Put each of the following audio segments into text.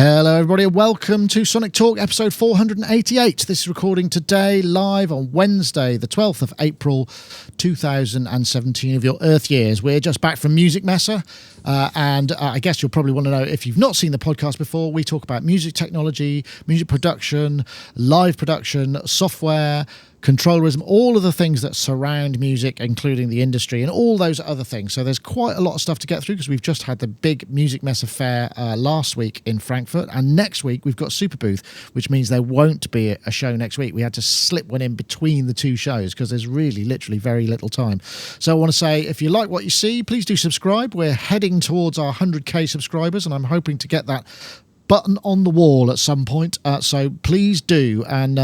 Hello everybody, welcome to Sonic Talk episode 488. This is recording today live on Wednesday the 12th of April 2017 of your Earth years. We're just back from Music Messe and I guess you'll probably want to know, if you've not seen the podcast before, we talk about music technology, music production, live production, software, controllerism, all of the things that surround music, including the industry and all those other things. So there's quite a lot of stuff to get through because we've just had the big Music Messe fair last week in Frankfurt, and next week we've got Superbooth, which means there won't be a show next week. We had to slip one in between the two shows because there's really literally very little time. So I want to say, if you like what you see, please do subscribe. We're heading towards our 100k subscribers and I'm hoping to get that button on the wall at some point, so please do. And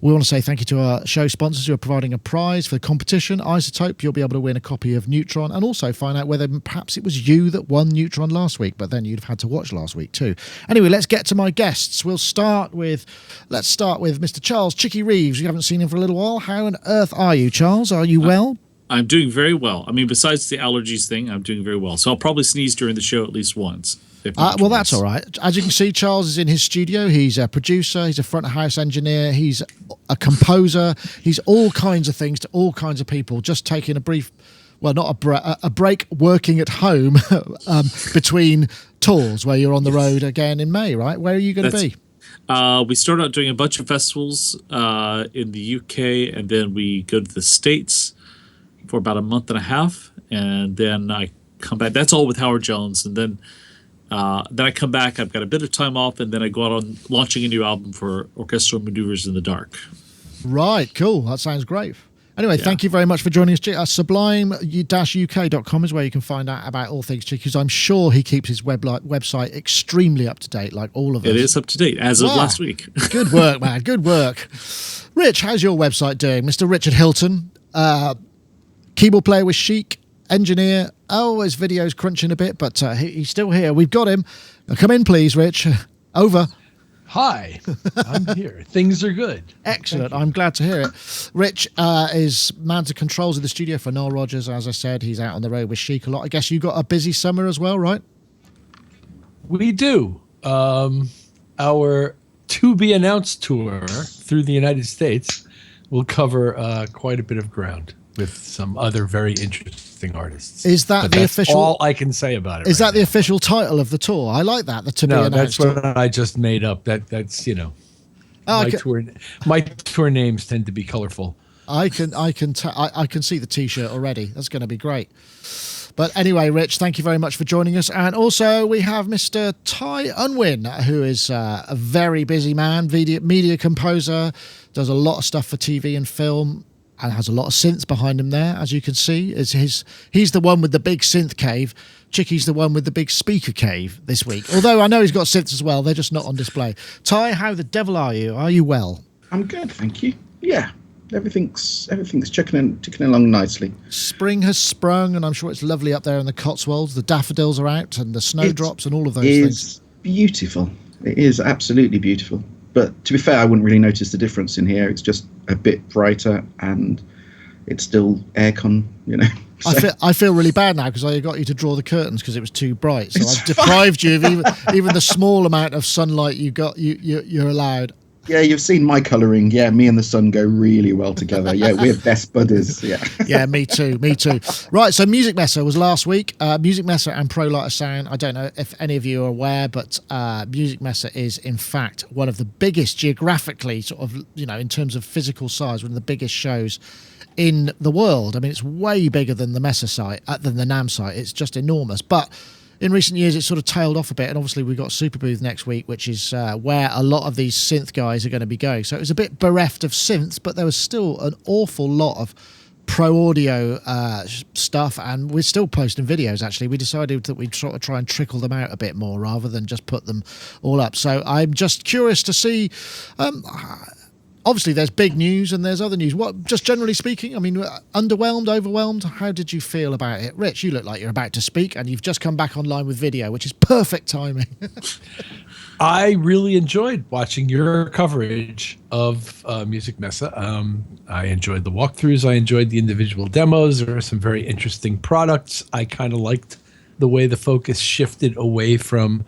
we want to say thank you to our show sponsors who are providing a prize for the competition. Isotope, you'll be able to win a copy of Neutron and also find out whether perhaps it was you that won Neutron last week, but then you'd have had to watch last week too. Anyway, let's get to my guests. Let's start with Mr. Charles Chicky Reeves. You haven't seen him for a little while. How on earth are you, Charles? Are you well? I'm doing very well. I mean, besides the allergies thing, I'm doing very well. So I'll probably sneeze during the show at least once. Well, that's all right. As you can see, Charles is in his studio. He's a producer. He's a front of house engineer. He's a composer. He's all kinds of things to all kinds of people. Just taking a brief, well, not a break, working at home between tours where you're on the road again in May, right? Where are you going to be? We started out doing a bunch of festivals in the UK, and then we go to the States for about a month and a half, and then I come back. That's all with Howard Jones, and then I come back. I've got a bit of time off, and then I go out on launching a new album for Orchestral Maneuvers in the Dark. Right, cool. That sounds great. Anyway, Thank you very much for joining us. Sublime-uk.com is where you can find out about all things Chicky, because I'm sure he keeps his website extremely up to date, like all of us. It is up to date as of last week. Good work, man. Good work. Rich, how's your website doing? Mr. Richard Hilton, keyboard player with Chic, engineer. Oh, his video's crunching a bit, but he's still here. We've got him. Now, come in, please, Rich. Over. Hi, I'm here. Things are good. Excellent. I'm glad to hear it. Rich is man to controls of the studio for Noel Rogers. As I said, he's out on the road with Chic a lot. I guess you got a busy summer as well, right? We do. Our to-be-announced tour through the United States will cover quite a bit of ground with some other very interesting artists. Is that the official? All I can say about it. Is that the official title of the tour? I like that. The to be announced. No, that's what I just made up. That's my tour names tend to be colorful. I can see the T-shirt already. That's going to be great. But anyway, Rich, thank you very much for joining us. And also we have Mr. Ty Unwin, who is a very busy man, media composer, does a lot of stuff for TV and film, and has a lot of synths behind him there, as you can see. He's the one with the big synth cave. Chicky's the one with the big speaker cave this week. Although I know he's got synths as well, they're just not on display. Ty, how the devil are you? Are you well? I'm good, thank you. Yeah, everything's ticking along nicely. Spring has sprung, and I'm sure it's lovely up there in the Cotswolds. The daffodils are out, and the snowdrops, and all of those things. It's beautiful. It is absolutely beautiful. But to be fair, I wouldn't really notice the difference in here. It's just a bit brighter, and it's still aircon, you know. So. I feel really bad now because I got you to draw the curtains because it was too bright. So I've deprived you of even the small amount of sunlight you're allowed. Yeah, you've seen my colouring. Yeah, me and the sun go really well together. Yeah, we're best buddies. Yeah. Yeah, me too. Right, so Music Messe was last week. Music Messe and Pro Lighter Sound. I don't know if any of you are aware, but Music Messe is, in fact, one of the biggest geographically, sort of, in terms of physical size, one of the biggest shows in the world. I mean, it's way bigger than the Messe site, than the NAMM site. It's just enormous. But in recent years, it's sort of tailed off a bit, and obviously we've got Superbooth next week, which is where a lot of these synth guys are going to be going. So it was a bit bereft of synths, but there was still an awful lot of pro audio stuff, and we're still posting videos. Actually, we decided that we'd sort of try and trickle them out a bit more rather than just put them all up. So I'm just curious to see. Obviously, there's big news and there's other news. What, just generally speaking, I mean, underwhelmed, overwhelmed? How did you feel about it? Rich, you look like you're about to speak and you've just come back online with video, which is perfect timing. I really enjoyed watching your coverage of Music Messe. I enjoyed the walkthroughs. I enjoyed the individual demos. There were some very interesting products. I kind of liked the way the focus shifted away from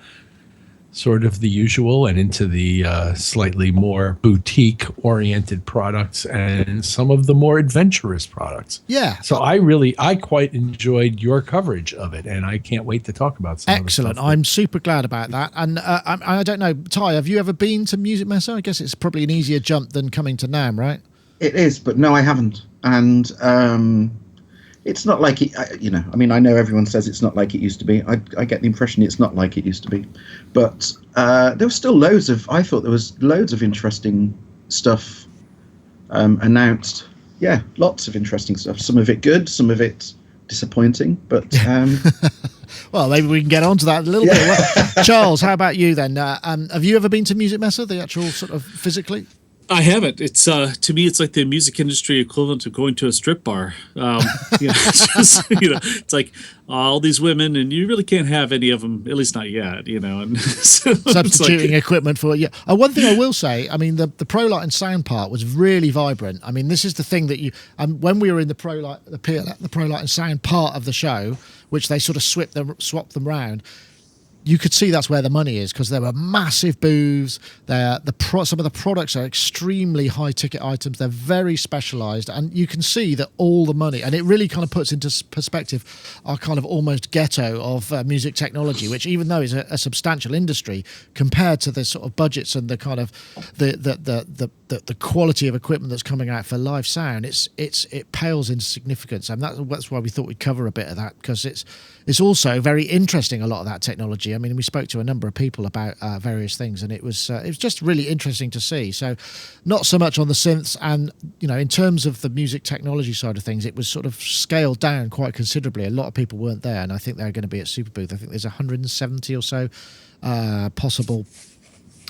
sort of the usual and into the slightly more boutique-oriented products and some of the more adventurous products. Yeah. So I quite enjoyed your coverage of it, and I can't wait to talk about some Excellent. of the stuff. I'm super glad about that. And I don't know, Ty, have you ever been to Music Messe? I guess it's probably an easier jump than coming to NAMM, right? It is, but no, I haven't. And it's not like it, I mean, I know everyone says it's not like it used to be. I get the impression it's not like it used to be. But there was still I thought there was loads of interesting stuff announced. Yeah, lots of interesting stuff. Some of it good, some of it disappointing. But well, maybe we can get on to that a little bit. Well, Charles, how about you then? Have you ever been to Music Messe, the actual sort of physically? I haven't. It's to me, it's like the music industry equivalent of going to a strip bar. It's like all these women, and you really can't have any of them, at least not yet. And so substituting equipment for one thing I will say, I mean, the ProLight and sound part was really vibrant. I mean, this is the thing that when we were in the ProLight, the ProLight and sound part of the show, which they sort of swapped them round. You could see that's where the money is, because there were massive booths. Some of the products are extremely high ticket items. They're very specialized, and you can see that all the money, and it really kind of puts into perspective our kind of almost ghetto of music technology, which, even though is a substantial industry compared to the sort of budgets and the kind of the quality of equipment that's coming out for live sound, it pales in significance, and that's why we thought we'd cover a bit of that, because it's also very interesting, a lot of that technology. I mean, we spoke to a number of people about various things, and it was just really interesting to see. So not so much on the synths, and in terms of the music technology side of things, it was sort of scaled down quite considerably. A lot of people weren't there, and I think they're going to be at Superbooth. I think there's 170 or so possible.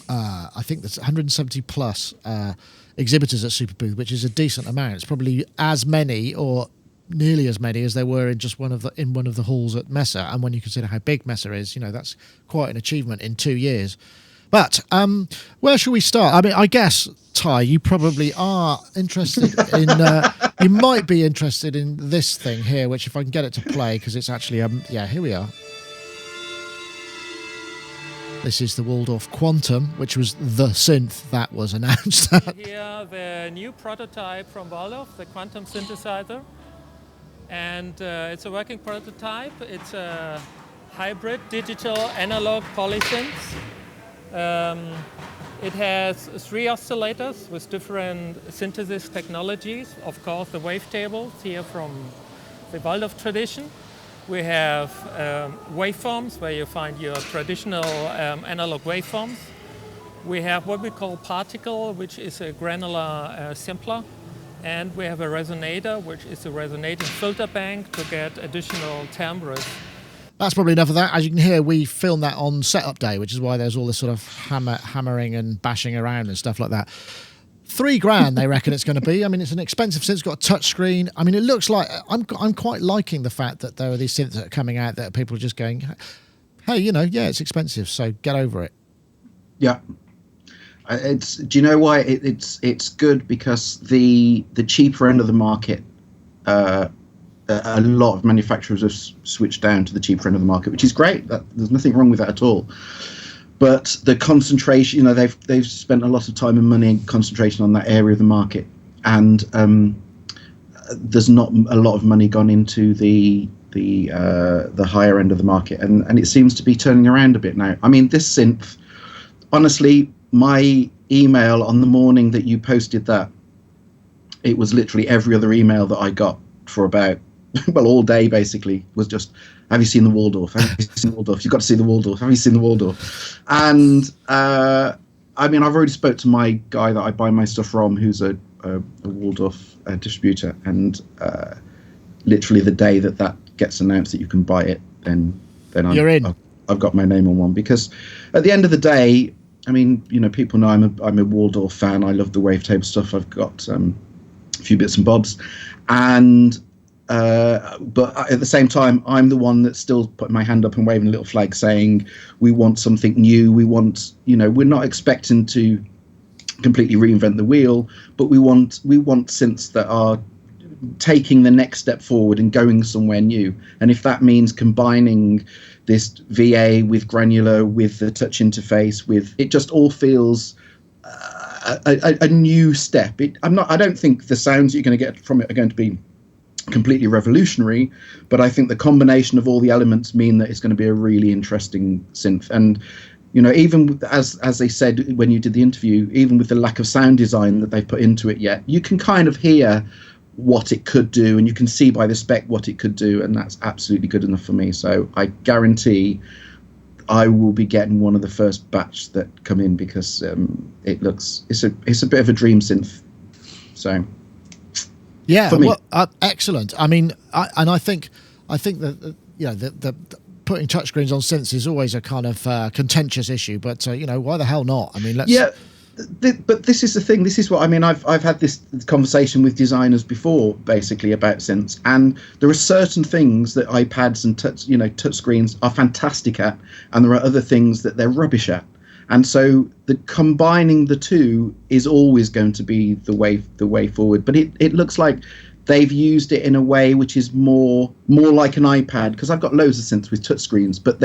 I think there's 170 plus exhibitors at Superbooth, which is a decent amount. It's probably as many or nearly as many as there were in just one of the halls at Messe. And when you consider how big Messe is, that's quite an achievement in 2 years. But where shall we start? I mean, I guess, Ty, you probably are interested in you might be interested in this thing here, which, if I can get it to play, because it's actually here we are. This is the Waldorf Quantum, which was the synth that was announced. Here, the new prototype from Waldorf, the Quantum synthesizer. And it's a working prototype. It's a hybrid digital analog polysynth. It has 3 oscillators with different synthesis technologies. Of course, the wavetables here from the Waldorf tradition. We have waveforms, where you find your traditional analog waveforms. We have what we call particle, which is a granular sampler. And we have a resonator, which is a resonating filter bank to get additional timbres. That's probably enough of that. As you can hear, we filmed that on setup day, which is why there's all this sort of hammering and bashing around and stuff like that. $3,000 they reckon it's going to be. I mean, it's an expensive synth. It's got a touch screen. I mean, it looks like I'm quite liking the fact that there are these synths that are coming out that people are just going, hey, it's expensive, so get over it. Yeah. Do you know why it's good? Because the cheaper end of the market, a lot of manufacturers have switched down to the cheaper end of the market, which is great. There's nothing wrong with that at all. But the concentration, they've spent a lot of time and money and concentration on that area of the market, and there's not a lot of money gone into the higher end of the market, and it seems to be turning around a bit now. I mean, this synth, honestly. My email on the morning that you posted that, it was literally every other email that I got for about, all day basically, was just, have you seen the Waldorf? Have you seen the Waldorf? You've got to see the Waldorf. Have you seen the Waldorf? And I mean, I've already spoke to my guy that I buy my stuff from, who's a Waldorf distributor, and literally the day that gets announced that you can buy it, then you're in. I've got my name on one, because at the end of the day, I mean, people know I'm a Waldorf fan. I love the wavetable stuff. I've got a few bits and bobs, and but at the same time, I'm the one that's still putting my hand up and waving a little flag, saying we want something new. We want, we're not expecting to completely reinvent the wheel, but we want synths that are taking the next step forward and going somewhere new. And if that means combining this VA with granular, with the touch interface, with it, just all feels a new step. I don't think the sounds you're going to get from it are going to be completely revolutionary, but I think the combination of all the elements mean that it's going to be a really interesting synth. And even as they said when you did the interview, even with the lack of sound design that they've put into it yet, you can kind of hear what it could do, and you can see by the spec what it could do, and that's absolutely good enough for me. So I guarantee I will be getting one of the first batch that come in, because it's a bit of a dream synth. So yeah, for me. Well, excellent. I mean, I think that the putting touchscreens on synths is always a kind of contentious issue, but why the hell not? I mean, let's. Yeah, but this is the thing. This is what I mean. I've had this conversation with designers before, basically, about synths, and there are certain things that iPads and touchscreens are fantastic at, and there are other things that they're rubbish at. And so combining the two is always going to be the way forward. But it looks like they've used it in a way which is more like an iPad, because I've got loads of synths with touchscreens, but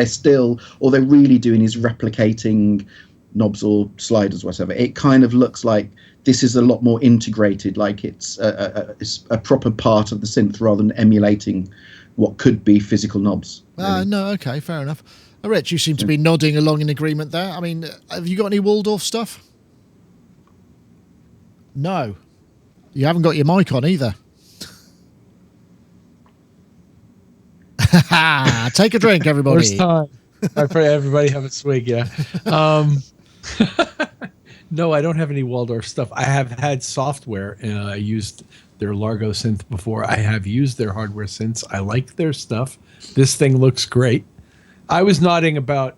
all they're really doing is replicating knobs or sliders, whatever. It kind of looks like this is a lot more integrated, like it's a proper part of the synth rather than emulating what could be physical knobs. Really. No, okay, fair enough. Rich, you seem to be nodding along in agreement there. I mean, have you got any Waldorf stuff? No. You haven't got your mic on either. Take a drink, everybody. First time. I pray everybody have a swig, yeah. No, I don't have any Waldorf stuff. I have had software. I used their Largo synth before. I have used their hardware synths. I like their stuff. This thing looks great. I was nodding about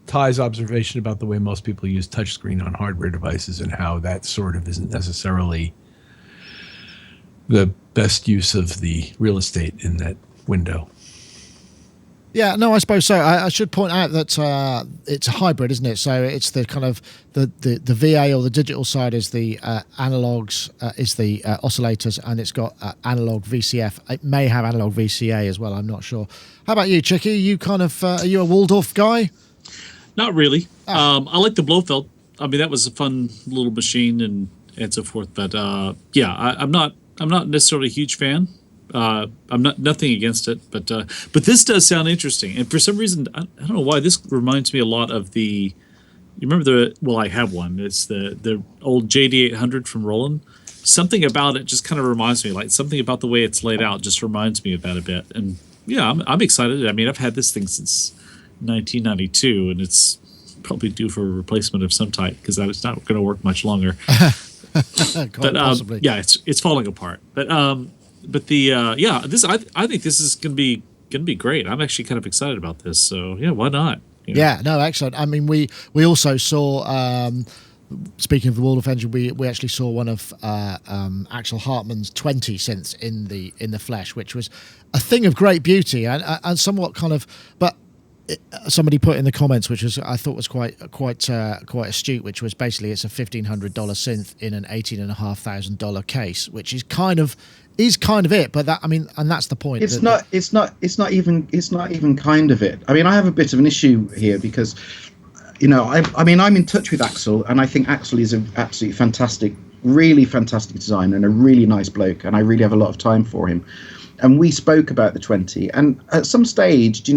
Ty's observation about the way most people use touchscreen on hardware devices and how that sort of isn't necessarily the best use of the real estate in that window. Yeah, no, I suppose so. I should point out that it's a hybrid, isn't it? So it's the kind of the VA or the digital side is the analogs, is the oscillators, and it's got analog VCF. It may have analog VCA as well. I'm not sure. How about you, Chicky? You kind of are you a Waldorf guy? Not really. I like the Blofeld. I mean, that was a fun little machine and so forth. But yeah, I'm not necessarily a huge fan. I'm nothing against it, but this does sound interesting. And for some reason, I don't know why, this reminds me a lot of the. You remember I have one. It's the old JD800 from Roland. Something about it just kind of reminds me, like something about the way it's laid out just reminds me of that a bit. And yeah, I'm excited. I mean, I've had this thing since 1992, and it's probably due for a replacement of some type, because it's not going to work much longer. But possibly. yeah, it's falling apart. But the I think this is gonna be great. I'm actually kind of excited about this. So yeah, why not? Yeah, no, excellent. I mean, we also saw. Speaking of the Waldorf engine, we actually saw one of Axel Hartmann's 20 synths in the flesh, which was a thing of great beauty and somewhat kind of, but. Somebody put in the comments, which was I thought was quite astute, which was basically it's a $1,500 synth in an $18,500 case, which is kind of it. But that, I mean, and that's the point. It's not even kind of it. I mean, I have a bit of an issue here because, I mean, I'm in touch with Axel, and I think Axel is an absolutely fantastic, really fantastic designer and a really nice bloke, and I really have a lot of time for him. And we spoke about the 20, and at some stage,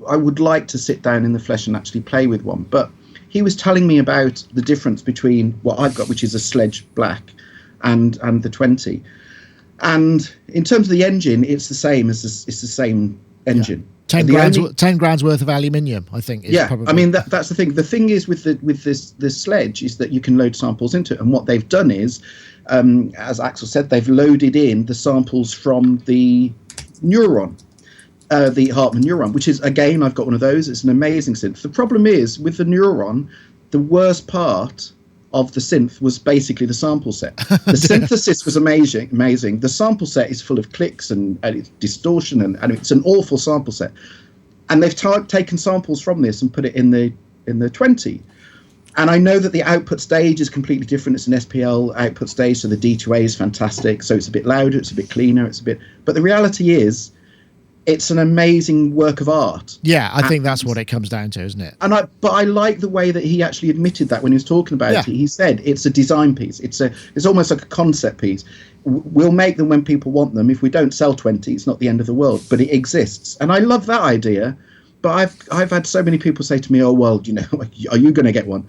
I would like to sit down in the flesh and actually play with one. But he was telling me about the difference between what I've got, which is a Sledge Black, and the 20. And in terms of the engine, it's the same it's the same engine. Yeah. 10 grand's worth of aluminium, I think. Is probably. I mean that's the thing. The thing is with this Sledge is that you can load samples into it, and what they've done is, as Axel said, they've loaded in the samples from the Neuron. The Hartmann Neuron, which is, again, I've got one of those. It's an amazing synth. The problem is, with the Neuron, the worst part of the synth was basically the sample set. The synthesis was amazing. The sample set is full of clicks and it's distortion, and it's an awful sample set. And they've taken samples from this and put it in the 20. And I know that the output stage is completely different. It's an SPL output stage, so the D2A is fantastic. So it's a bit louder, it's a bit cleaner, but the reality is, it's an amazing work of art. Yeah, I think that's what it comes down to, isn't it? But I like the way that he actually admitted that when he was talking about it. He said it's a design piece. It's almost like a concept piece. We'll make them when people want them. If we don't sell 20, it's not the end of the world. But it exists, and I love that idea. But I've had so many people say to me, "Oh well, are you going to get one?"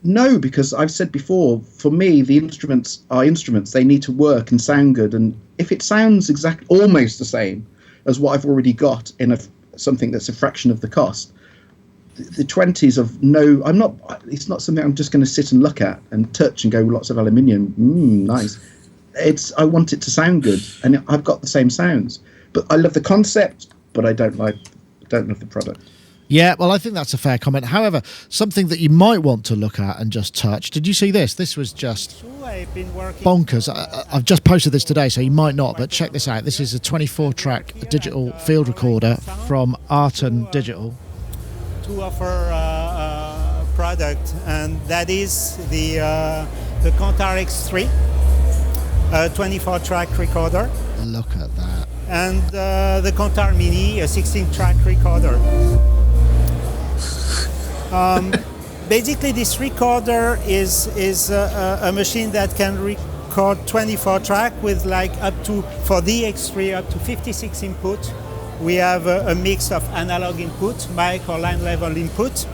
No, because I've said before, for me, the instruments are instruments. They need to work and sound good. And if it sounds almost the same as what I've already got in something that's a fraction of the cost, the 20s of no, it's not something I'm just going to sit and look at and touch and go, lots of aluminium, nice. I want it to sound good, and I've got the same sounds. But I love the concept, but I don't love the product. Yeah, well, I think that's a fair comment. However, something that you might want to look at and just touch. Did you see this? This was just bonkers. I've just posted this today, so you might not, but check this out. This is a 24-track digital field recorder from Aaton Digital. To offer a product, and that is the CantarX3, a 24-track recorder. Look at that. And the Cantar Mini, a 16-track recorder. Basically, this recorder is a machine that can record 24 track with for the X3 up to 56 input. We have a mix of analog input, mic or line level input,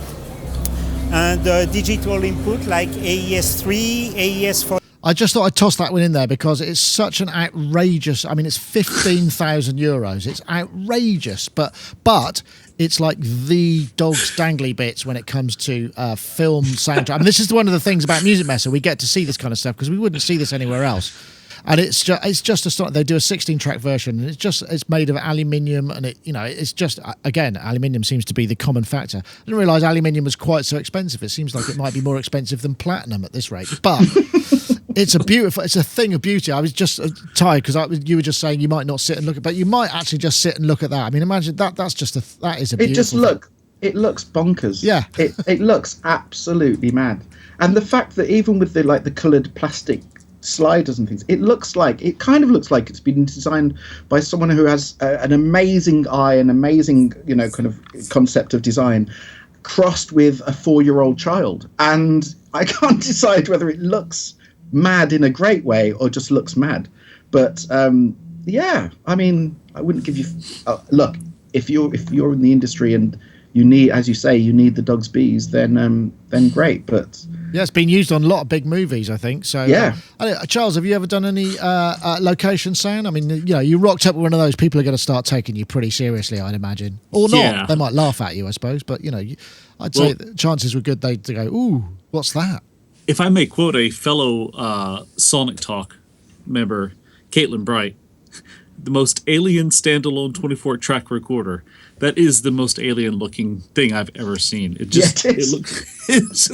and digital input like AAS3, AAS4. I just thought I'd toss that one in there because it's such an outrageous. I mean, it's 15,000 euros. It's outrageous, but it's like the dog's dangly bits when it comes to film soundtrack. I mean, this is one of the things about Music Messe. We get to see this kind of stuff because we wouldn't see this anywhere else. And it's just astonishing. They do a 16-track version, and it's made of aluminium, and it's just, again, aluminium seems to be the common factor. I didn't realise aluminium was quite so expensive. It seems like it might be more expensive than platinum at this rate, but. It's a thing of beauty. I was just tired because you were just saying you might not sit and look at, but you might actually just sit and look at that. I mean, imagine that. That is a beautiful. It looks bonkers. Yeah, it looks absolutely mad. And the fact that even with the coloured plastic sliders and things, it kind of looks like it's been designed by someone who has an amazing eye, an amazing kind of concept of design, crossed with a 4-year-old child. And I can't decide whether it looks mad in a great way or just looks mad, but yeah, I mean, I wouldn't give you look, if you're in the industry and you need, as you say, you need the dog's bees, then great. But yeah, it's been used on a lot of big movies, I think. So yeah. Charles, have you ever done any location sound? I mean, you rocked up with one of those, people are going to start taking you pretty seriously, I'd imagine, or not. Yeah. They might laugh at you, I suppose, but I'd say the chances were good they'd go, ooh, what's that? If I may quote a fellow Sonic Talk member, Caitlin Bright, the most alien standalone 24-track recorder. That is the most alien-looking thing I've ever seen. It just it's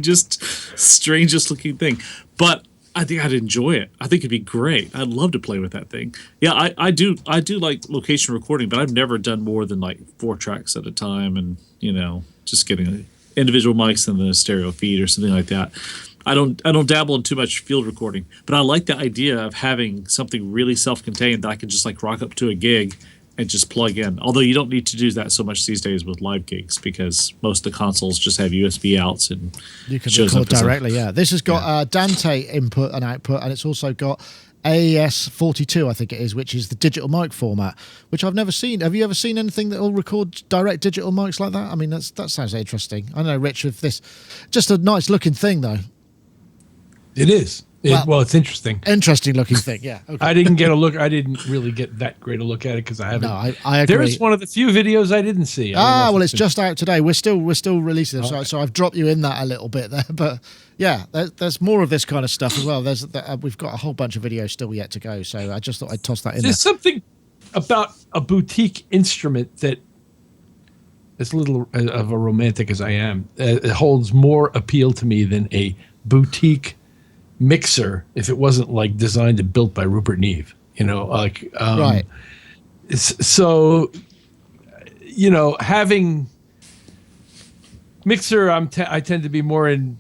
just strangest looking thing. But I think I'd enjoy it. I think it'd be great. I'd love to play with that thing. Yeah, I do like location recording, but I've never done more than 4 tracks at a time, and just getting individual mics and the stereo feed or something like that. I don't dabble in too much field recording, but I like the idea of having something really self-contained that I can just rock up to a gig and just plug in. Although you don't need to do that so much these days with live gigs because most of the consoles just have USB outs and you can record directly. Yeah, this has got Dante input and output, and it's also got AAS 42, I think it is, which is the digital mic format, which I've never seen. Have you ever seen anything that will record direct digital mics like that? I mean, that sounds interesting. I know, Rich, with this, just a nice looking thing though. It is. Well, it's interesting. Interesting looking thing, yeah. Okay. I didn't get a look. I didn't really get that great a look at it because I haven't. No, I agree. There's one of the few videos I didn't see. Well, it's just out today. We're still releasing it, so I've dropped you in that a little bit there. But yeah, there's more of this kind of stuff as well. We've got a whole bunch of videos still yet to go, so I just thought I'd toss that in. There's something about a boutique instrument that, as little of a romantic as I am, it holds more appeal to me than a boutique mixer if it wasn't designed and built by Rupert Neve, right. So, having Mixer, I tend to be more in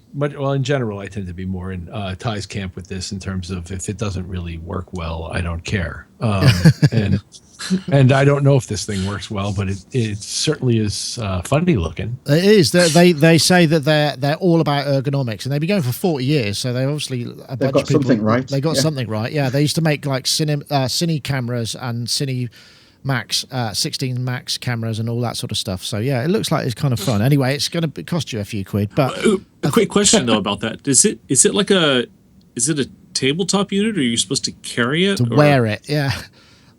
general, I tend to be more in Ty's camp with this in terms of if it doesn't really work well, I don't care. And I don't know if this thing works well, but it certainly is funny looking. It is. They say that they're all about ergonomics, and they've been going for 40 years. So they obviously they've got something right. They got something right. Yeah, they used to make like Cine cameras and Cine Max 16 Max cameras and all that sort of stuff. So yeah, it looks like it's kind of fun. Anyway, it's going to cost you a few quid. But a quick question though about that: is it a tabletop unit, or are you supposed to carry it? To wear it? Yeah.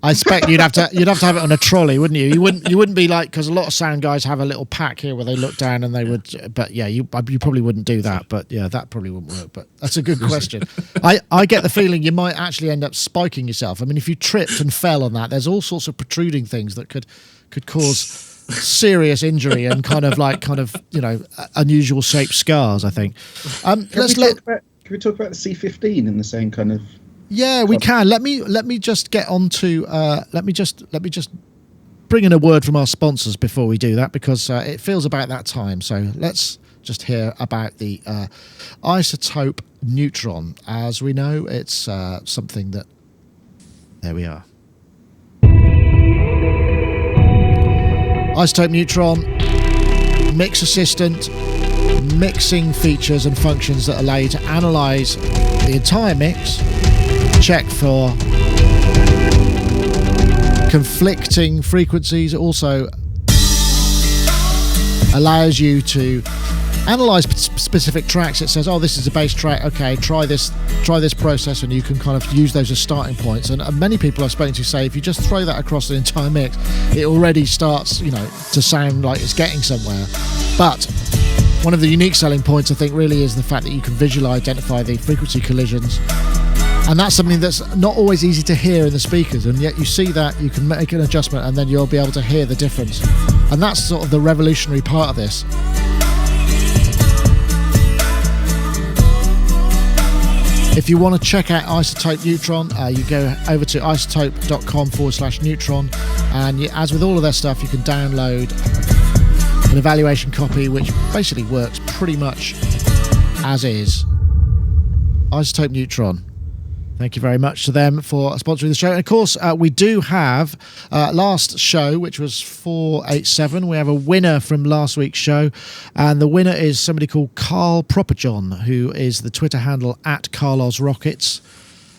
I expect you'd have to have it on a trolley, wouldn't you? You wouldn't be like, because a lot of sound guys have a little pack here where they look down and they would. But yeah, you probably wouldn't do that. But yeah, that probably wouldn't work. But that's a good question. I get the feeling you might actually end up spiking yourself. I mean, if you tripped and fell on that, there's all sorts of protruding things that could cause serious injury and kind of unusual shaped scars. I think. Can we talk about the C-15 in the same kind of? Yeah, we can. Let me just get on to let me just bring in a word from our sponsors before we do that, because it feels about that time. So let's just hear about the isotope neutron. As we know, it's something that, there we are. Isotope neutron, mix assistant, mixing features and functions that allow you to analyze the entire mix, check for conflicting frequencies. It also allows you to analyze specific tracks. It says, oh, this is a bass track, okay, try this process, and you can kind of use those as starting points. And many people I've spoken to say if you just throw that across the entire mix, it already starts, to sound like it's getting somewhere. But one of the unique selling points, I think, really is the fact that you can visually identify the frequency collisions. And that's something that's not always easy to hear in the speakers, and yet you see that you can make an adjustment and then you'll be able to hear the difference. And that's sort of the revolutionary part of this. If you want to check out Isotope Neutron, you go over to isotope.com/neutron, and as with all of their stuff, you can download an evaluation copy which basically works pretty much as is. Isotope Neutron. Thank you very much to them for sponsoring the show. And of course, we do have last show, which was 487. We have a winner from last week's show. And the winner is somebody called Carl Properjohn, who is the Twitter handle @CarlosRockets.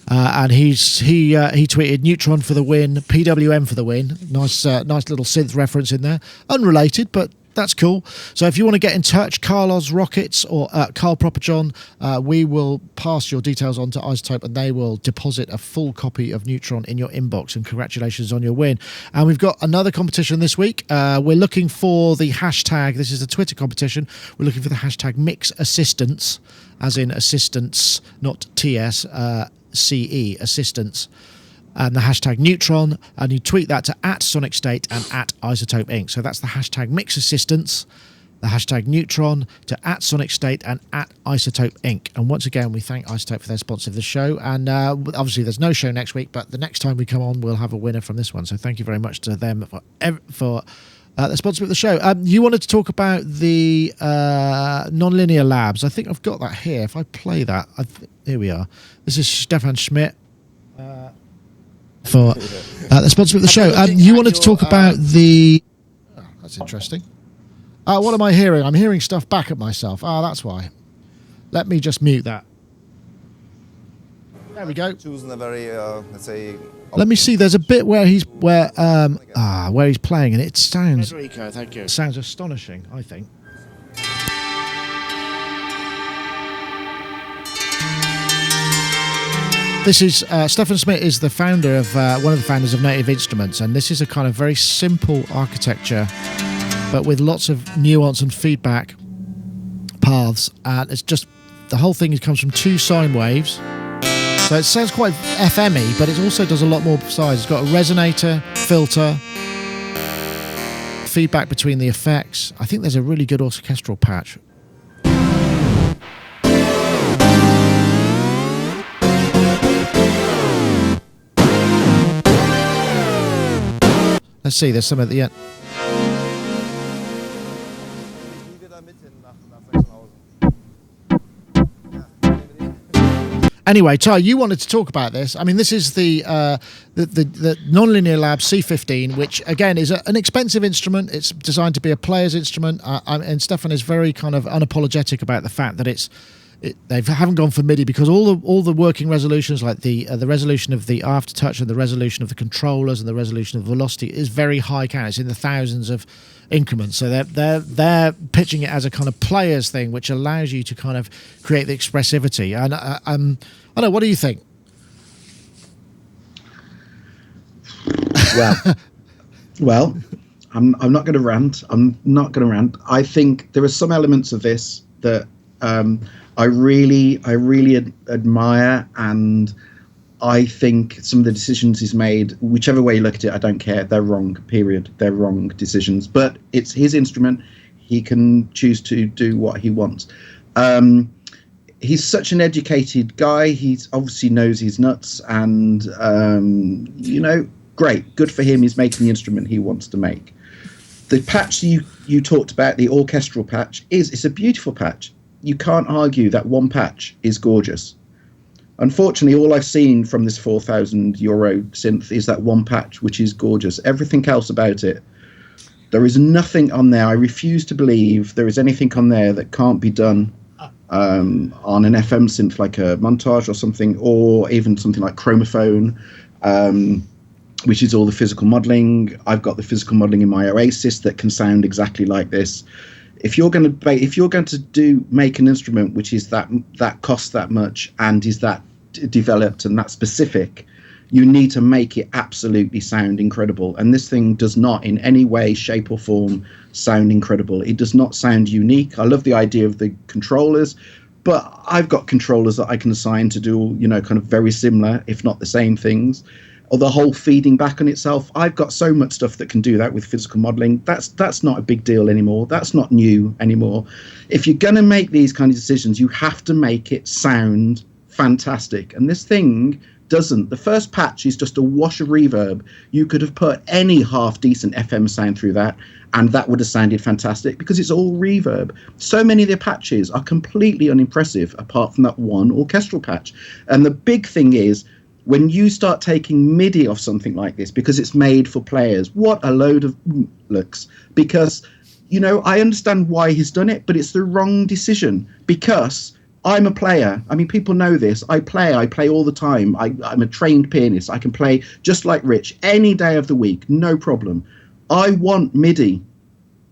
And he tweeted Neutron for the win, PWM for the win. Nice little synth reference in there. Unrelated, but that's cool. So if you want to get in touch, Carlos Rockets or Carl Properjohn, we will pass your details on to Isotope and they will deposit a full copy of Neutron in your inbox, and congratulations on your win. And we've got another competition this week. We're looking for the hashtag, this is a Twitter competition, we're looking for the hashtag Mix Assistance, as in assistance, not TS, CE, assistance. And the hashtag Neutron, and you tweet that to @Sonicstate and @Isotope Inc. So that's the hashtag Mix Assistance, the hashtag Neutron to @Sonicstate and @Isotope Inc. And once again, we thank Isotope for their sponsor of the show. And obviously, there's no show next week, but the next time we come on, we'll have a winner from this one. So thank you very much to them for the sponsor of the show. You wanted to talk about the NonLinear Labs. I think I've got that here. If I play that, here we are. This is Stefan Schmidt. For the sponsor of the show. You wanted to talk about the... Oh, that's interesting. What am I hearing? I'm hearing stuff back at myself. That's why. Let me just mute that. There we go. Choosing a very, let's say... Let me see. There's a bit where he's playing, and it sounds... Federico, thank you. Sounds astonishing, I think. This is Stefan Schmidt is the founder of one of the founders of Native Instruments, and this is a kind of very simple architecture, but with lots of nuance and feedback paths. And it's just the whole thing comes from 2 sine waves, so it sounds quite FM-y, but it also does a lot more besides. It's got a resonator, filter, feedback between the effects. I think there's a really good orchestral patch. Let's see, there's some at the end. Anyway, Ty, you wanted to talk about this. I mean, this is the NonLinear Labs C-15, which again is an expensive instrument. It's designed to be a player's instrument, and Stefan is very kind of unapologetic about the fact that they haven't gone for MIDI, because all the working resolutions, like the resolution of the aftertouch and the resolution of the controllers and the resolution of velocity, is very high count. It's in the thousands of increments. So they're pitching it as a kind of player's thing, which allows you to kind of create the expressivity. And I don't know, what do you think? Well, I'm not going to rant. I think there are some elements of this that I really admire, and I think some of the decisions he's made, whichever way you look at it, I don't care. They're wrong, period. They're wrong decisions. But it's his instrument. He can choose to do what he wants. He's such an educated guy. He obviously knows his nuts, and, great. Good for him. He's making the instrument he wants to make. The patch you talked about, the orchestral patch, it's a beautiful patch. You can't argue that one patch is gorgeous. Unfortunately, all I've seen from this €4,000 synth is that one patch, which is gorgeous. Everything else about it, there is nothing on there. I refuse to believe there is anything on there that can't be done on an FM synth, like a Montage or something, or even something like Chromophone, which is all the physical modeling. I've got the physical modeling in my Oasis that can sound exactly like this. If you're going to make an instrument which is that costs that much and is that developed and that specific, you need to make it absolutely sound incredible. And this thing does not in any way, shape or form sound incredible. It does not sound unique. I love the idea of the controllers, but I've got controllers that I can assign to do, kind of very similar, if not the same things. Or the whole feeding back on itself. I've got so much stuff that can do that with physical modeling. That's not a big deal anymore. That's not new anymore. If you're going to make these kind of decisions, you have to make it sound fantastic. And this thing doesn't. The first patch is just a wash of reverb. You could have put any half-decent FM sound through that, and that would have sounded fantastic, because it's all reverb. So many of the patches are completely unimpressive, apart from that one orchestral patch. And the big thing is, when you start taking MIDI off something like this, because it's made for players, what a load of looks. Because, I understand why he's done it, but it's the wrong decision. Because I'm a player. I mean, people know this. I play all the time. I'm a trained pianist. I can play just like Rich any day of the week, no problem. I want MIDI.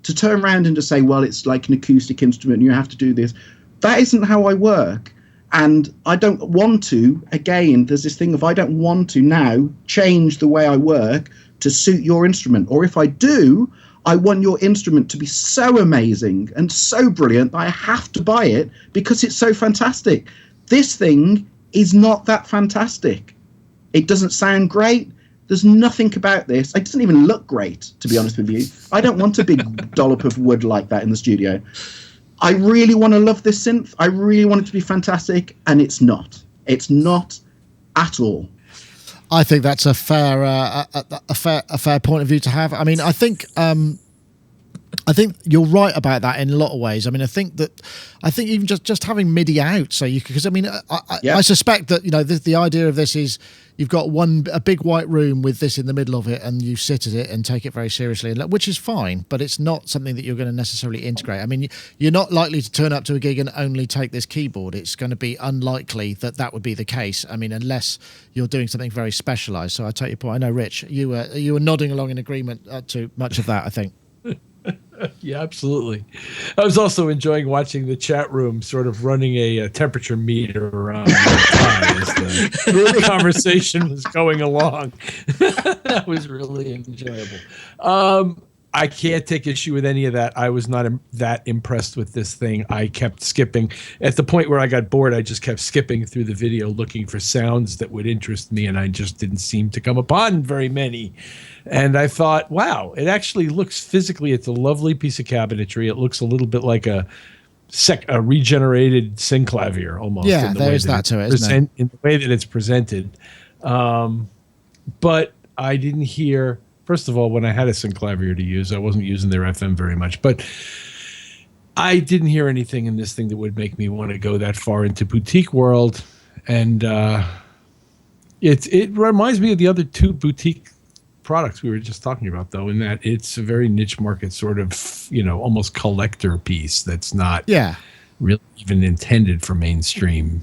To turn around and to say, well, it's like an acoustic instrument, you have to do this. That isn't how I work. And I don't want to, again, there's this thing of I don't want to now change the way I work to suit your instrument. Or if I do, I want your instrument to be so amazing and so brilliant that I have to buy it because it's so fantastic. This thing is not that fantastic. It doesn't sound great. There's nothing about this. It doesn't even look great, to be honest with you. I don't want a big dollop of wood like that in the studio. I really want to love this synth. I really want it to be fantastic, and it's not. It's not at all. I think that's a fair point of view to have. I mean, I think you're right about that in a lot of ways. I mean, I think even just having MIDI out, so you, because I mean, I suspect that the idea of this is you've got a big white room with this in the middle of it, and you sit at it and take it very seriously, which is fine, but it's not something that you're going to necessarily integrate. I mean, you're not likely to turn up to a gig and only take this keyboard. It's going to be unlikely that would be the case. I mean, unless you're doing something very specialized. So I take your point. I know, Rich, you were nodding along in agreement to much of that, I think. Yeah, absolutely. I was also enjoying watching the chat room sort of running a temperature meter around as the conversation was going along. That was really enjoyable. I can't take issue with any of that. I was not that impressed with this thing. I kept skipping. At the point where I got bored, I just kept skipping through the video looking for sounds that would interest me, and I just didn't seem to come upon very many. And I thought, wow, it actually looks physically, it's a lovely piece of cabinetry. It looks a little bit like a regenerated synclavier almost. Yeah, there's that to it, isn't it? In the way that it's presented. But I didn't hear... First of all, when I had a synclavier to use, I wasn't using their FM very much. But I didn't hear anything in this thing that would make me want to go that far into boutique world, and it reminds me of the other two boutique products we were just talking about, though, in that it's a very niche market sort of, almost collector piece that's not really even intended for mainstream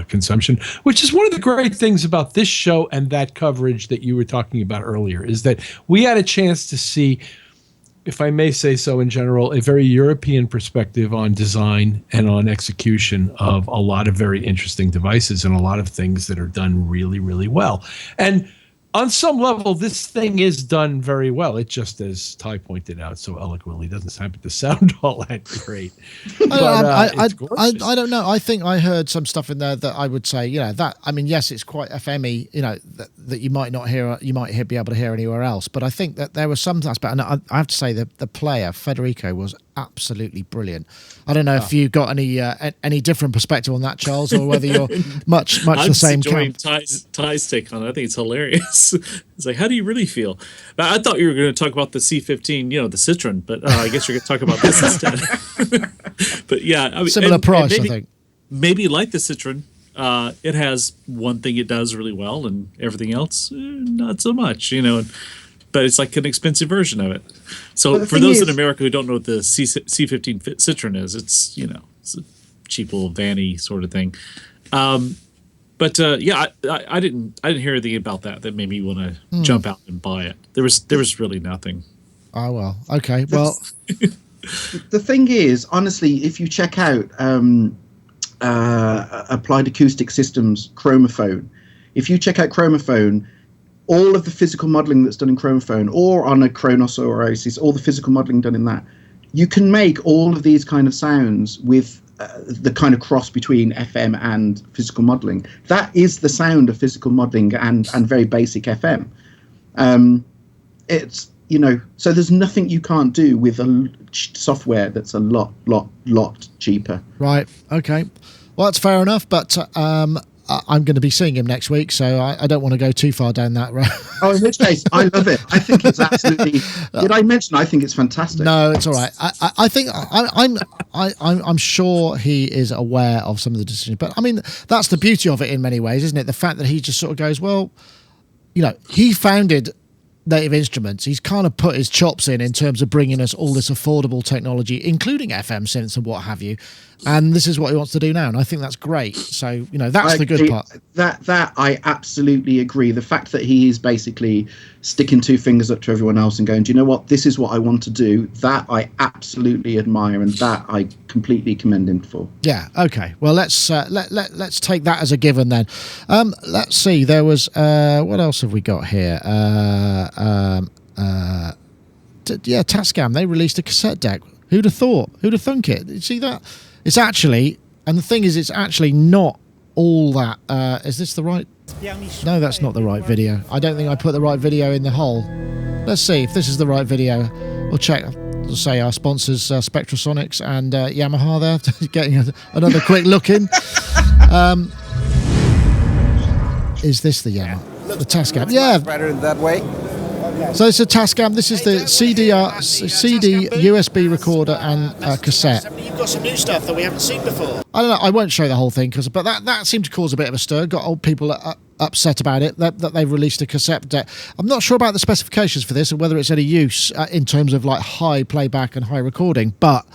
consumption, which is one of the great things about this show and that coverage that you were talking about earlier, is that we had a chance to see, if I may say so in general, a very European perspective on design and on execution of a lot of very interesting devices and a lot of things that are done really, really well. And on some level, this thing is done very well. It just, as Ty pointed out so eloquently, doesn't happen to sound all that great. I don't know. I think I heard some stuff in there that I would say, yes, it's quite FM-y, that you might not hear, be able to hear anywhere else. But I think that there was some aspect, and I have to say that the player, Federico, was absolutely brilliant. I don't know if you got any different perspective on that, Charles, or whether you're much the same camp. Ty's take on it. I think it's hilarious. It's like, how do you really feel? I thought you were going to talk about the C-15, the Citroen, but I guess you're going to talk about this instead. But yeah, similar price, I think. Maybe like the Citroen, it has one thing it does really well, and everything else, not so much. But it's like an expensive version of it. So for those in America who don't know what the C-15 Citroen is, it's it's a cheap little vanny sort of thing. But I didn't hear anything about that made me want to jump out and buy it. There was really nothing. Oh well, okay. Well, the thing is, honestly, if you check out Applied Acoustic Systems Chromophone, if you check out Chromophone, all of the physical modeling that's done in Chromophone or on a Kronos or Oasis, all the physical modeling done in that, you can make all of these kind of sounds with the kind of cross between FM and physical modeling. That is the sound of physical modeling and very basic FM. It's, so there's nothing you can't do with a software that's a lot cheaper. Right. Okay. Well, that's fair enough, but I'm going to be seeing him next week, so I don't want to go too far down that road. Oh, in which case, I love it. I think it's absolutely. Did I mention? I think it's fantastic. No, it's all right. I think I'm sure he is aware of some of the decisions, but I mean that's the beauty of it in many ways, isn't it? The fact that he just sort of goes, well, he founded Native Instruments. He's kind of put his chops in terms of bringing us all this affordable technology, including FM synths and what have you. And this is what he wants to do now, and I think that's great. So that's the good part. That I absolutely agree. The fact that he is basically sticking two fingers up to everyone else and going, do you know what? This is what I want to do. That I absolutely admire, and that I completely commend him for. Yeah. Okay. Well, let's take that as a given then. Let's see. There was what else have we got here? Tascam. They released a cassette deck. Who'd have thought? Who'd have thunk it? You see that? It's actually, and the thing is, it's actually not all that. Is this the right? No, that's not the right video. I don't think I put the right video in the hole. Let's see if this is the right video. We'll check. We'll say our sponsors, Spectrasonics and Yamaha there, getting another quick look in. Is this the Yamaha? The Tascam? Yeah. Better in that way. So it's a Tascam. This is the CD USB recorder and cassette. You've got some new stuff that we haven't seen before. I don't know. I won't show the whole thing, but that seemed to cause a bit of a stir. Got old people upset about it that they've released a cassette deck. I'm not sure about the specifications for this and whether it's any use in terms of like high playback and high recording, but.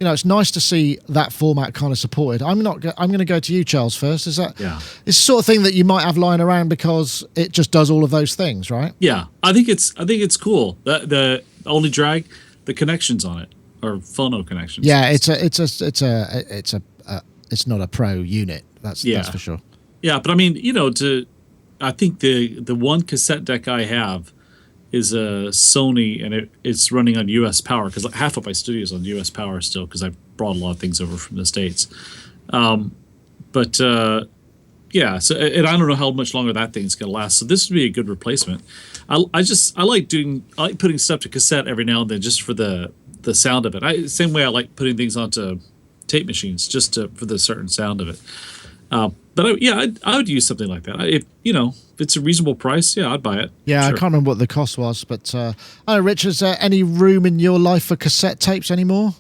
It's nice to see that format kind of supported. I'm going to go to you, Charles, first. Is that it's the sort of thing that you might have lying around because it just does all of those things, right? Yeah, I think it's cool. The only drag, the connections on it are phono connections. Yeah, it's not a pro unit. That's for sure. Yeah, but I mean, I think the one cassette deck I have is a Sony, and it's running on US power because half of my studio is on US power still because I've brought a lot of things over from the States. So and I don't know how much longer that thing's gonna last. So this would be a good replacement. I like putting stuff to cassette every now and then just for the sound of it. Same way I like putting things onto tape machines just for the certain sound of it. But I would use something like that. If it's a reasonable price, I'd buy it. Yeah, sure. I can't remember what the cost was, but I don't know, Rich, is there any room in your life for cassette tapes anymore?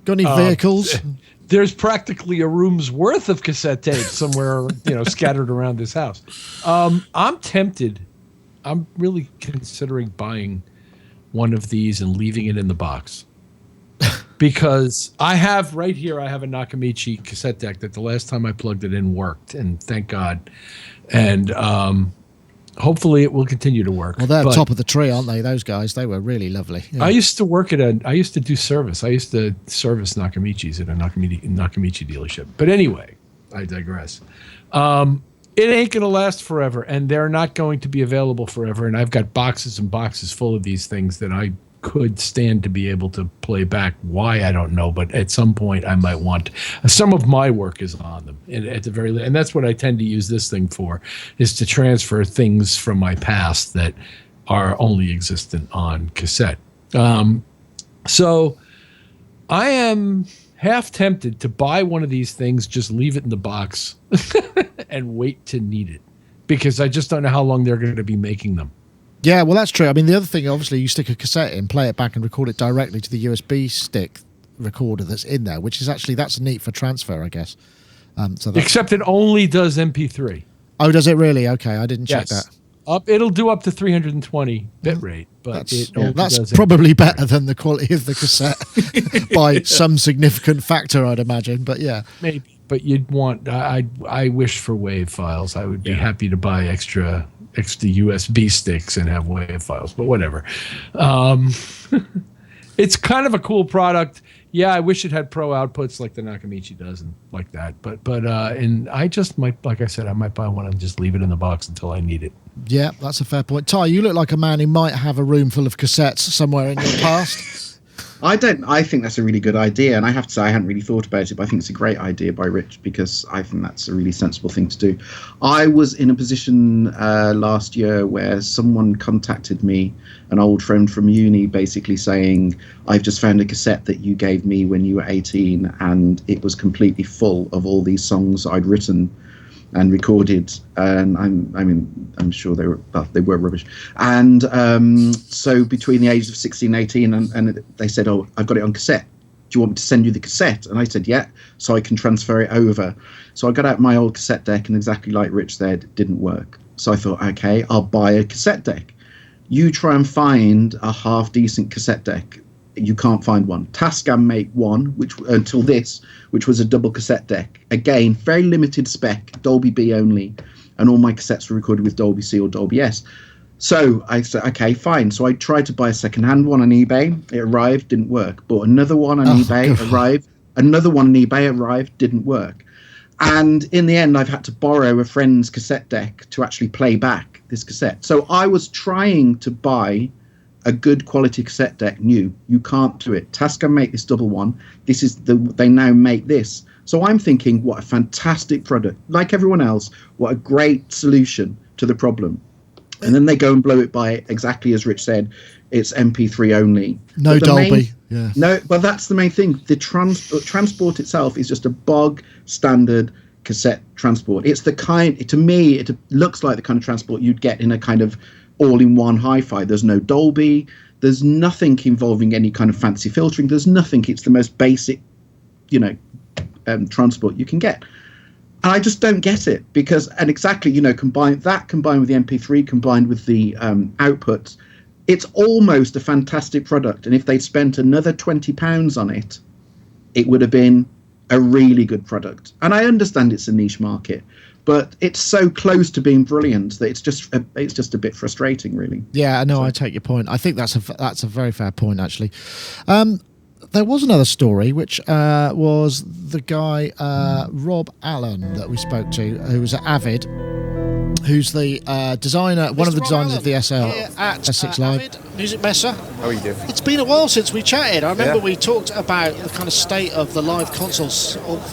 Got any vehicles? There's practically a room's worth of cassette tapes somewhere, scattered around this house. I'm tempted. I'm really considering buying one of these and leaving it in the box. Because I have right here, I have a Nakamichi cassette deck that the last time I plugged it in worked, and thank God. And hopefully it will continue to work. Well, they're top of the tree, aren't they? Those guys, they were really lovely. Yeah. I used to do service. I used to service Nakamichis at a Nakamichi dealership. But anyway, I digress. It ain't going to last forever, and they're not going to be available forever. And I've got boxes and boxes full of these things that I could stand to be able to play back. Why, I don't know, but at some point I might want some of my work is on them, and at the very least, and that's what I tend to use this thing for, is to transfer things from my past that are only existent on cassette. So I am half tempted to buy one of these things, just leave it in the box and wait to need it, because I just don't know how long they're going to be making them. Yeah, well, that's true. I mean, the other thing, obviously, you stick a cassette in, play it back, and record it directly to the USB stick recorder that's in there, which is actually, that's neat for transfer, I guess. Except it only does MP3. Oh, does it really? Okay, I didn't check that. It'll do up to 320 bit rate, but that's probably better than the quality of the cassette by some significant factor, I'd imagine. But yeah, maybe. But you'd want. I wish for WAV files. I would be happy to buy extra USB sticks and have WAV files, but whatever. It's kind of a cool product. Yeah, I wish it had pro outputs like the Nakamichi does and like that. But and I just might, like I said, I might buy one and just leave it in the box until I need it. Yeah, that's a fair point. Ty, you look like a man who might have a room full of cassettes somewhere in your past. I think that's a really good idea, and I have to say I hadn't really thought about it, but I think it's a great idea by Rich, because I think that's a really sensible thing to do. I was in a position last year where someone contacted me, an old friend from uni, basically saying, I've just found a cassette that you gave me when you were 18, and it was completely full of all these songs I'd written and recorded, and I'm sure they were rubbish. And so between the ages of 16 and 18, and they said, oh, I've got it on cassette. Do you want me to send you the cassette? And I said, yeah, so I can transfer it over. So I got out my old cassette deck, and exactly like Rich said, it didn't work. So I thought, okay, I'll buy a cassette deck. You try and find a half-decent cassette deck. You can't find one. Tascam make one, which was a double cassette deck. Again, very limited spec, Dolby B only, and all my cassettes were recorded with Dolby C or Dolby S. So I said, okay, fine. So I tried to buy a second-hand one on eBay. It arrived, didn't work. Bought another one on eBay, arrived. Another one on eBay arrived, didn't work. And in the end, I've had to borrow a friend's cassette deck to actually play back this cassette. So I was trying to buy a good quality cassette deck new. You can't do it. Tascam make this double one. They now make this. So I'm thinking, what a fantastic product. Like everyone else, what a great solution to the problem. And then they go and blow it by exactly as Rich said, it's MP3 only. No Dolby. No, but that's the main thing. The transport itself is just a bog standard cassette transport. It's the kind, to me, it looks like the kind of transport you'd get in a kind of all-in-one hi-fi. There's no Dolby. There's nothing involving any kind of fancy filtering. There's nothing. It's the most basic, transport you can get. And I just don't get it combined with the MP3, combined with the outputs, it's almost a fantastic product. And if they'd spent another £20 on it, it would have been a really good product. And I understand it's a niche market, but it's so close to being brilliant that it's just a bit frustrating, really. Yeah, no, I take your point. I think that's a very fair point, actually. There was another story, which was the guy Rob Allen that we spoke to, who was at Avid, who's the designer, one of the designers of the SL at S6 Live. Avid Music Messe. How are you doing? It's been a while since we chatted. I remember we talked about the kind of state of the live consoles of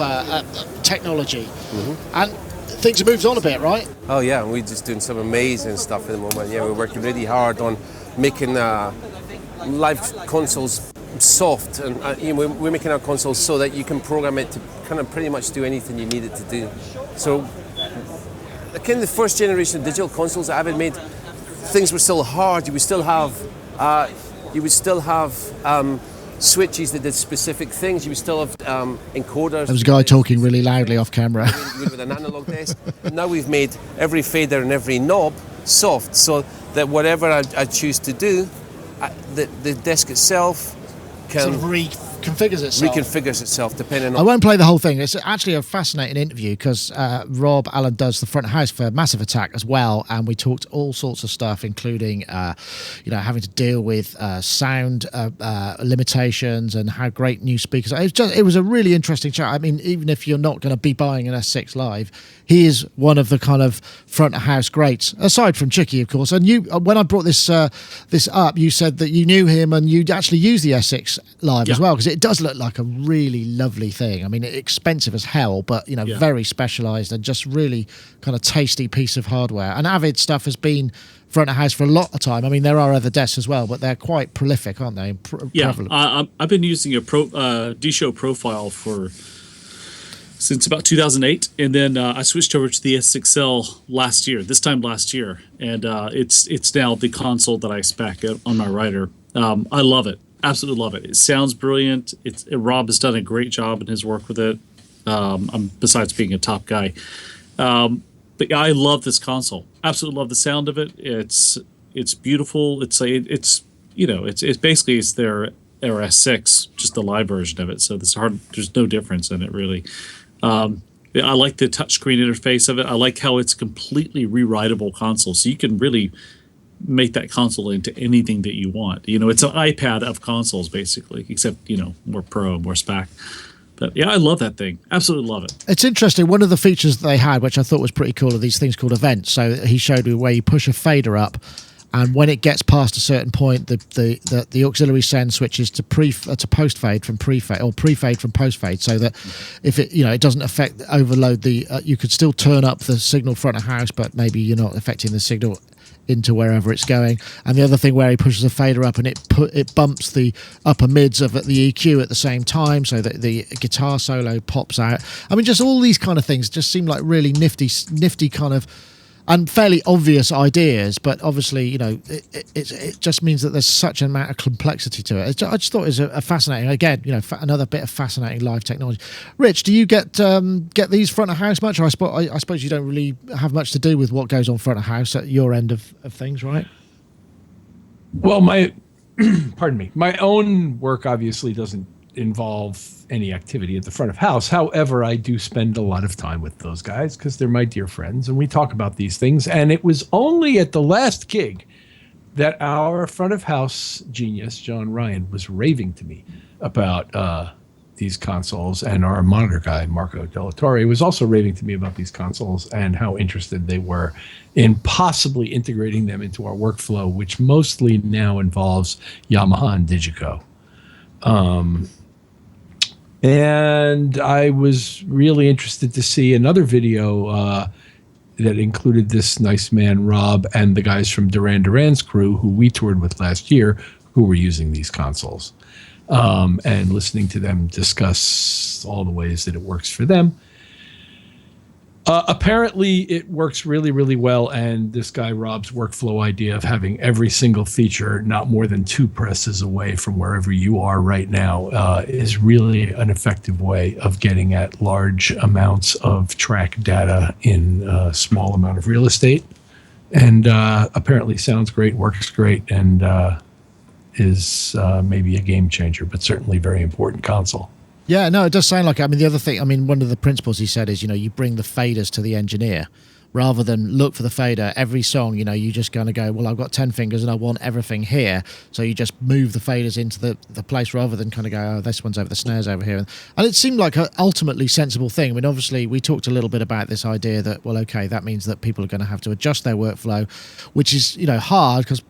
technology, and things have moved on a bit, right? Oh yeah, we're just doing some amazing stuff at the moment. Yeah, we're working really hard on making live consoles soft, and we're making our consoles so that you can program it to kind of pretty much do anything you need it to do. So, like in the first generation of digital consoles that Avid made, things were still hard. You would still have switches that did specific things. You would still have encoders. There was a guy talking really loudly off camera. With an analog desk. Now we've made every fader and every knob soft, so that whatever I choose to do, the desk itself can Sort of reconfigures itself. Depending on. I won't play the whole thing. It's actually a fascinating interview because Rob Allen does the front of house for Massive Attack as well, and we talked all sorts of stuff, including having to deal with sound limitations and how great new speakers are. It was a really interesting chat. I mean, even if you're not going to be buying an S6 Live, he is one of the kind of front of house greats, aside from Chicky, of course. And you, when I brought this up, you said that you knew him and you'd actually used the S6 Live as well, because it does look like a really lovely thing. I mean, expensive as hell, but very specialised and just really kind of tasty piece of hardware. And Avid stuff has been front of house for a lot of time. I mean, there are other desks as well, but they're quite prolific, aren't they? Prevalent. I've been using a D-Show profile since about 2008, and then I switched over to the S6L this time last year, and it's now the console that I spec on my writer. I love it. Absolutely love it. It sounds brilliant. Rob has done a great job in his work with it. Besides being a top guy, but yeah, I love this console. Absolutely love the sound of it. It's beautiful. It's basically their S6, just the live version of it. So there's no difference in it really. I like the touchscreen interface of it. I like how it's completely rewritable console, so you can really make that console into anything that you want. It's an iPad of consoles basically, except more pro, more spec. But yeah, I love that thing. Absolutely love it. It's interesting. One of the features that they had, which I thought was pretty cool, are these things called events. So he showed me where you push a fader up, and when it gets past a certain point, the auxiliary send switches to post fade from pre-fade, or pre-fade from post fade, so that if it doesn't overload you could still turn up the signal front of house, but maybe you're not affecting the signal into wherever it's going. And the other thing where he pushes a fader up and it bumps the upper mids of the EQ at the same time, so that the guitar solo pops out. I mean, just all these kind of things just seem like really nifty kind of and fairly obvious ideas, but obviously it just means that there's such an amount of complexity to it. I just thought it was a fascinating, again, another bit of fascinating live technology. Rich, do you get these front of house much? Or I suppose you don't really have much to do with what goes on front of house at your end of things, right? Well, pardon me, my own work obviously doesn't involve any activity at the front of house. However, I do spend a lot of time with those guys because they're my dear friends and we talk about these things. And it was only at the last gig that our front of house genius, John Ryan, was raving to me about these consoles, and our monitor guy, Marco Delatorre, was also raving to me about these consoles and how interested they were in possibly integrating them into our workflow, which mostly now involves Yamaha and Digico. And I was really interested to see another video that included this nice man, Rob, and the guys from Duran Duran's crew, who we toured with last year, who were using these consoles. And listening to them discuss all the ways that it works for them. Apparently, it works really, really well, and this guy Rob's workflow idea of having every single feature not more than 2 presses away from wherever you are right now is really an effective way of getting at large amounts of track data in a small amount of real estate. And apparently sounds great, works great, and is maybe a game changer, but certainly a very important console. Yeah, no, it does sound like it. I mean, the other thing, one of the principles he said is, you bring the faders to the engineer rather than look for the fader. Every song, you just going to go, well, I've got 10 fingers and I want everything here. So you just move the faders into the place rather than kind of go, oh, this one's over, the snare's over here. And it seemed like an ultimately sensible thing. I mean, obviously, we talked a little bit about this idea that, well, okay, that means that people are going to have to adjust their workflow, which is, hard because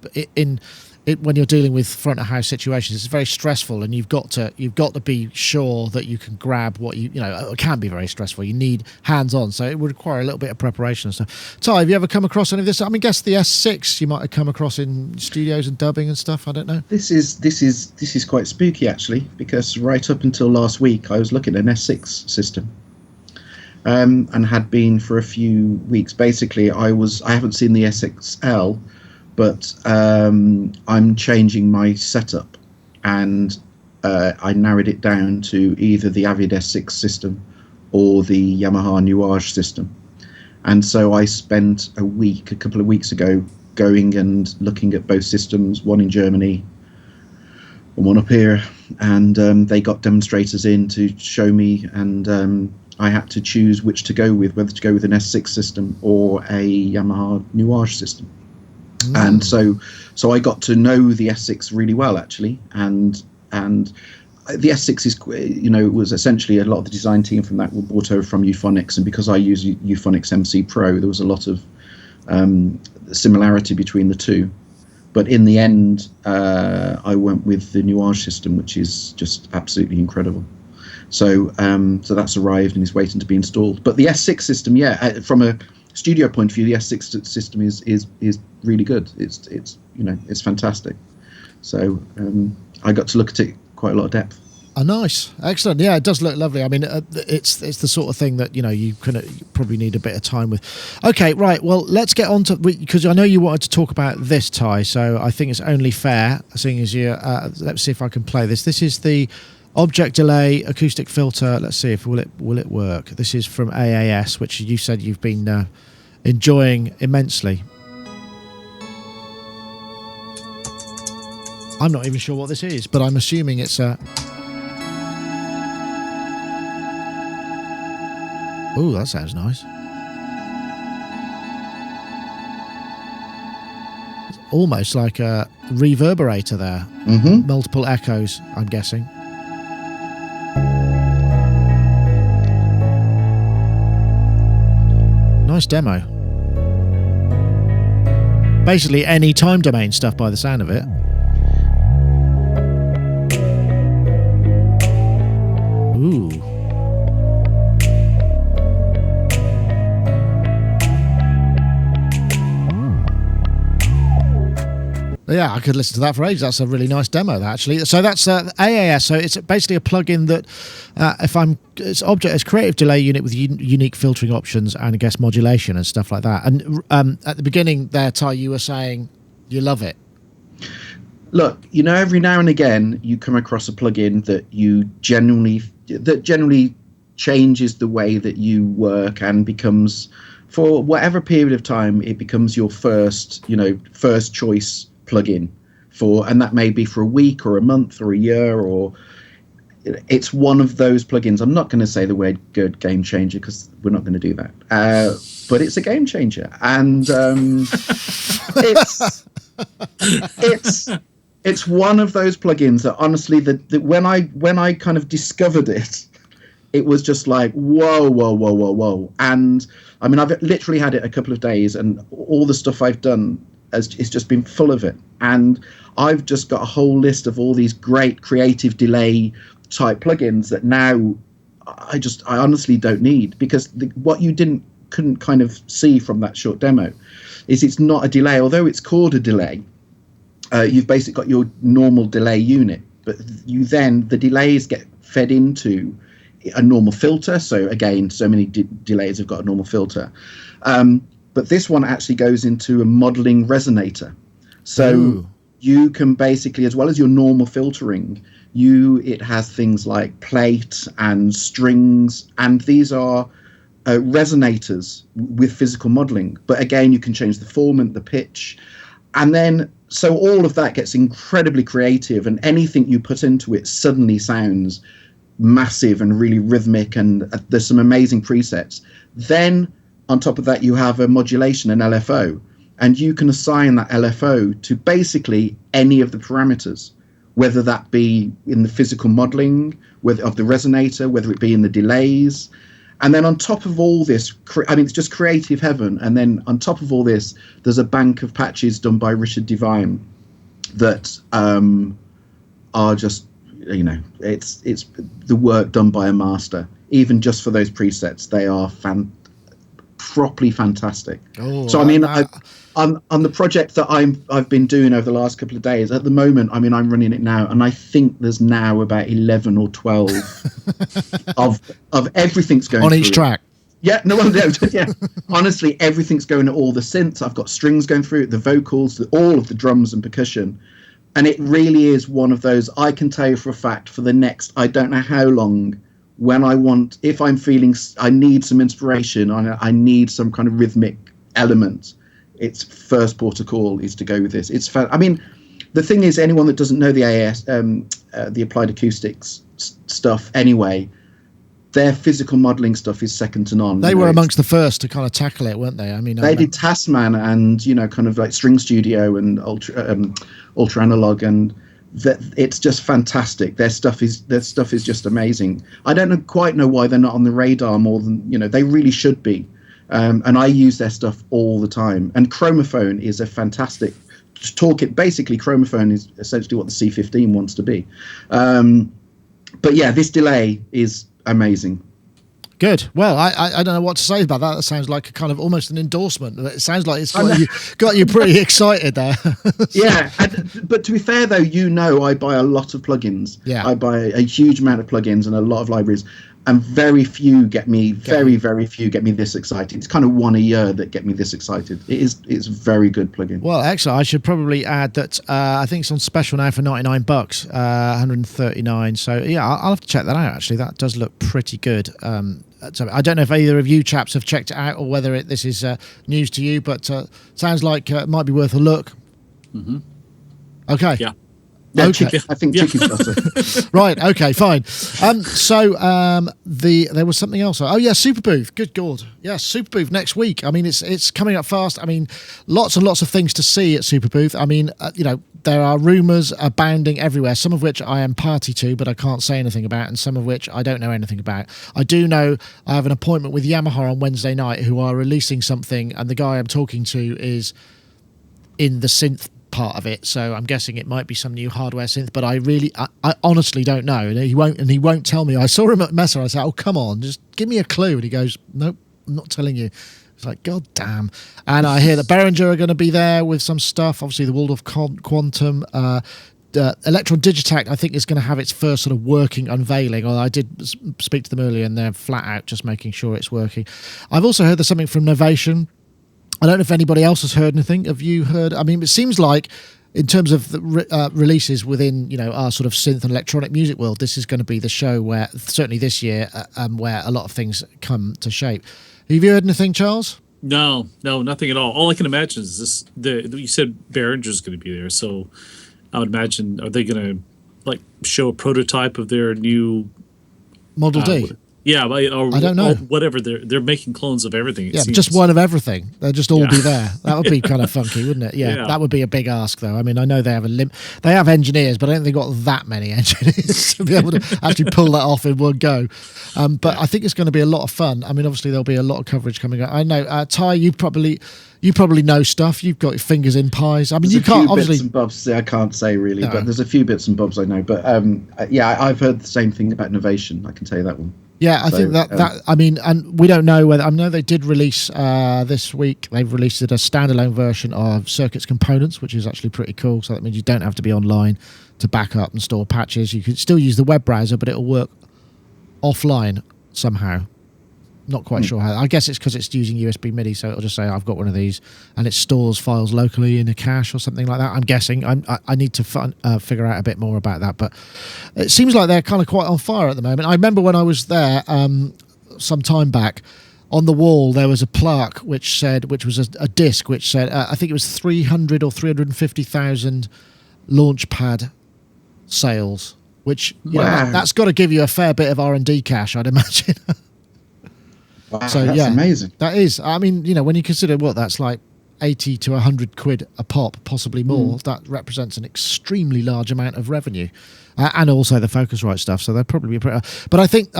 when you're dealing with front of house situations, it's very stressful, and you've got to be sure that you can grab what it can be very stressful. You need hands on, so it would require a little bit of preparation and stuff. Ty, have you ever come across any of this? I mean, guess the S6 you might have come across in studios and dubbing and stuff. I don't know. This is quite spooky actually, because right up until last week I was looking at an S6 system. And had been for a few weeks. Basically, I haven't seen the S6L, but I'm changing my setup, and I narrowed it down to either the Avid S6 system or the Yamaha Nuage system. And so I spent a couple of weeks ago, going and looking at both systems, one in Germany and one up here, and they got demonstrators in to show me, and I had to choose which to go with, whether to go with an S6 system or a Yamaha Nuage system. And so I got to know the S6 really well, actually, and the S6 is, was essentially a lot of the design team from that were brought over from Euphonics, and because I use Euphonics MC Pro, there was a lot of similarity between the two. But in the end, I went with the Nuage system, which is just absolutely incredible. So that's arrived and is waiting to be installed. But the S6 system, from a studio point of view, the S6 system is really good. It's fantastic. So I got to look at it quite a lot of depth. Oh, nice, excellent. Yeah, it does look lovely. I mean, it's the sort of thing that you probably need a bit of time with. Okay, right. Well, let's get on to, because I know you wanted to talk about this, Ty. So I think it's only fair, seeing as you. Let's see if I can play this. This is the Objeq Delay acoustic filter. Let's see if will it work. This is from AAS, which you said you've been enjoying immensely. I'm not even sure what this is, but I'm assuming it's a. Ooh, that sounds nice. It's almost like a reverberator there. Mm-hmm. Multiple echoes, I'm guessing. Nice demo. Basically any time domain stuff by the sound of it. Ooh. Yeah, I could listen to that for ages. That's a really nice demo, actually. So that's AAS. So it's basically a plugin that, it's creative delay unit with unique filtering options and I guess modulation and stuff like that. And at the beginning there, Ty, you were saying you love it. Look, every now and again you come across a plugin that generally changes the way that you work and becomes, for whatever period of time, it becomes your first choice plugin and that may be for a week or a month or a year, or it's one of those plugins. I'm not going to say the word good game changer because we're not going to do that, but it's a game changer, and it's one of those plugins that honestly that when I kind of discovered it was just like whoa, and I mean I've literally had it a couple of days, and all the stuff I've done it's just been full of it, and I've just got a whole list of all these great creative delay type plugins that now I honestly don't need, because what you couldn't kind of see from that short demo is it's not a delay, although it's called a delay. You've basically got your normal delay unit, but the delays get fed into a normal filter. So again, so many delays have got a normal filter. But this one actually goes into a modeling resonator. So Ooh. You can basically, as well as your normal filtering, it has things like plate and strings, and these are resonators with physical modeling. But again, you can change the form and the pitch. And then, so all of that gets incredibly creative, and anything you put into it suddenly sounds massive and really rhythmic, and there's some amazing presets. Then on top of that, you have a modulation, an LFO, and you can assign that LFO to basically any of the parameters, whether that be in the physical modeling of the resonator, whether it be in the delays. And then on top of all this, it's just creative heaven. And then on top of all this, there's a bank of patches done by Richard Devine that are just, it's the work done by a master. Even just for those presets, they are properly fantastic. Oh, so I mean, on the project that I've been doing over the last couple of days, at the moment, I mean, I'm running it now, and I think there's now about 11 or 12 of everything's going on each track. Yeah, yeah. Honestly, everything's going at all the synths. I've got strings going through it, the vocals, all of the drums and percussion. And it really is one of those, I can tell you for a fact, for the next, I don't know how long, when I want, if I'm feeling, I need some inspiration, I need some kind of rhythmic element, its first port of call is to go with this. It's I mean, the thing is, anyone that doesn't know the AAS, the Applied Acoustics stuff anyway, their physical modelling stuff is second to none. They were amongst the first to kind of tackle it, weren't they? I mean, they did Tasman and, you know, kind of like String Studio and Ultra Analog, and it's just fantastic. Their stuff is just amazing. I don't quite know why they're not on the radar more than, you know, they really should be. And I use their stuff all the time. And Chromophone is a fantastic basically Chromophone is essentially what the C-15 wants to be. But yeah, this delay is amazing. Good. Well, I don't know what to say about that. That sounds like a kind of almost an endorsement. It sounds like it's got you pretty excited there. Yeah, but to be fair though, you know, I buy a lot of plugins. Yeah, I buy a huge amount of plugins and a lot of libraries, and very few get me very few get me this excited. It's kind of one a year that get me this excited. It's a very good plugin. Well, excellent. I should probably add that I think it's on special now for $99, 139. So yeah, I'll have to check that out. Actually, that does look pretty good. So I don't know if either of you chaps have checked it out or whether this is news to you, but sounds like it might be worth a look. Mm-hmm. Okay. Yeah. Okay. I think Chicky's got it. Right. Okay. Fine. There was something else. Oh yeah, Superbooth. Good God. Yeah, Superbooth next week. I mean, it's coming up fast. I mean, lots and lots of things to see at Superbooth. I mean, you know, there are rumours abounding everywhere. Some of which I am party to, but I can't say anything about, and some of which I don't know anything about. I do know I have an appointment with Yamaha on Wednesday night, who are releasing something, and the guy I'm talking to is in the synth part of it, so I'm guessing it might be some new hardware synth, but I honestly don't know, and he won't tell me. I saw him at Messe. I said, oh come on, just give me a clue, and he goes, nope, I'm not telling you. It's like, god damn. And I hear that Behringer are going to be there with some stuff, obviously the Waldorf Quantum. Aaton Digital, I think, is going to have its first sort of working unveiling. I did speak to them earlier, and they're flat out just making sure it's working. I've also heard there's something from Novation. I don't know if anybody else has heard anything. Have you heard? I mean, it seems like in terms of the releases within, you know, our sort of synth and electronic music world, this is going to be the show where, certainly this year, where a lot of things come to shape. Have you heard anything, Charles? No, nothing at all. All I can imagine is this. You said Behringer's going to be there, so I would imagine, are they going to like show a prototype of their new Model D? Yeah, or, I don't know. Whatever, they're making clones of everything. Yeah, just one of everything. They'll just all be there. That would be kind of funky, wouldn't it? Yeah, that would be a big ask, though. I mean, I know they have they have engineers, but I don't think they've got that many engineers to be able to actually pull that off in one go. But I think it's going to be a lot of fun. I mean, obviously there'll be a lot of coverage coming out. I know, Ty, you probably know stuff. You've got your fingers in pies. I mean, you can't obviously. Bits and bobs I can't say really, but there's a few bits and bobs I know. But yeah, I've heard the same thing about Novation. I can tell you that one. Yeah, I think that I mean, and we don't know whether. I know they did release this week. They've released a standalone version of Circuits Components, which is actually pretty cool. So that means you don't have to be online to back up and store patches. You can still use the web browser, but it'll work offline somehow. Not quite sure how. I guess it's because it's using USB MIDI, so it'll just say I've got one of these, and it stores files locally in a cache or something like that. I'm guessing. I need to figure out a bit more about that, but it seems like they're kind of quite on fire at the moment. I remember when I was there some time back, on the wall there was a plaque which was a disc which said I think it was 300 or 350,000 Launchpad sales, which you know, that's got to give you a fair bit of R&D cash, I'd imagine. Wow, so that's amazing. That is. I mean, you know, when you consider what that's like, 80 to 100 quid a pop, possibly more, that represents an extremely large amount of revenue, and also the Focusrite stuff. So they're probably pretty. But I think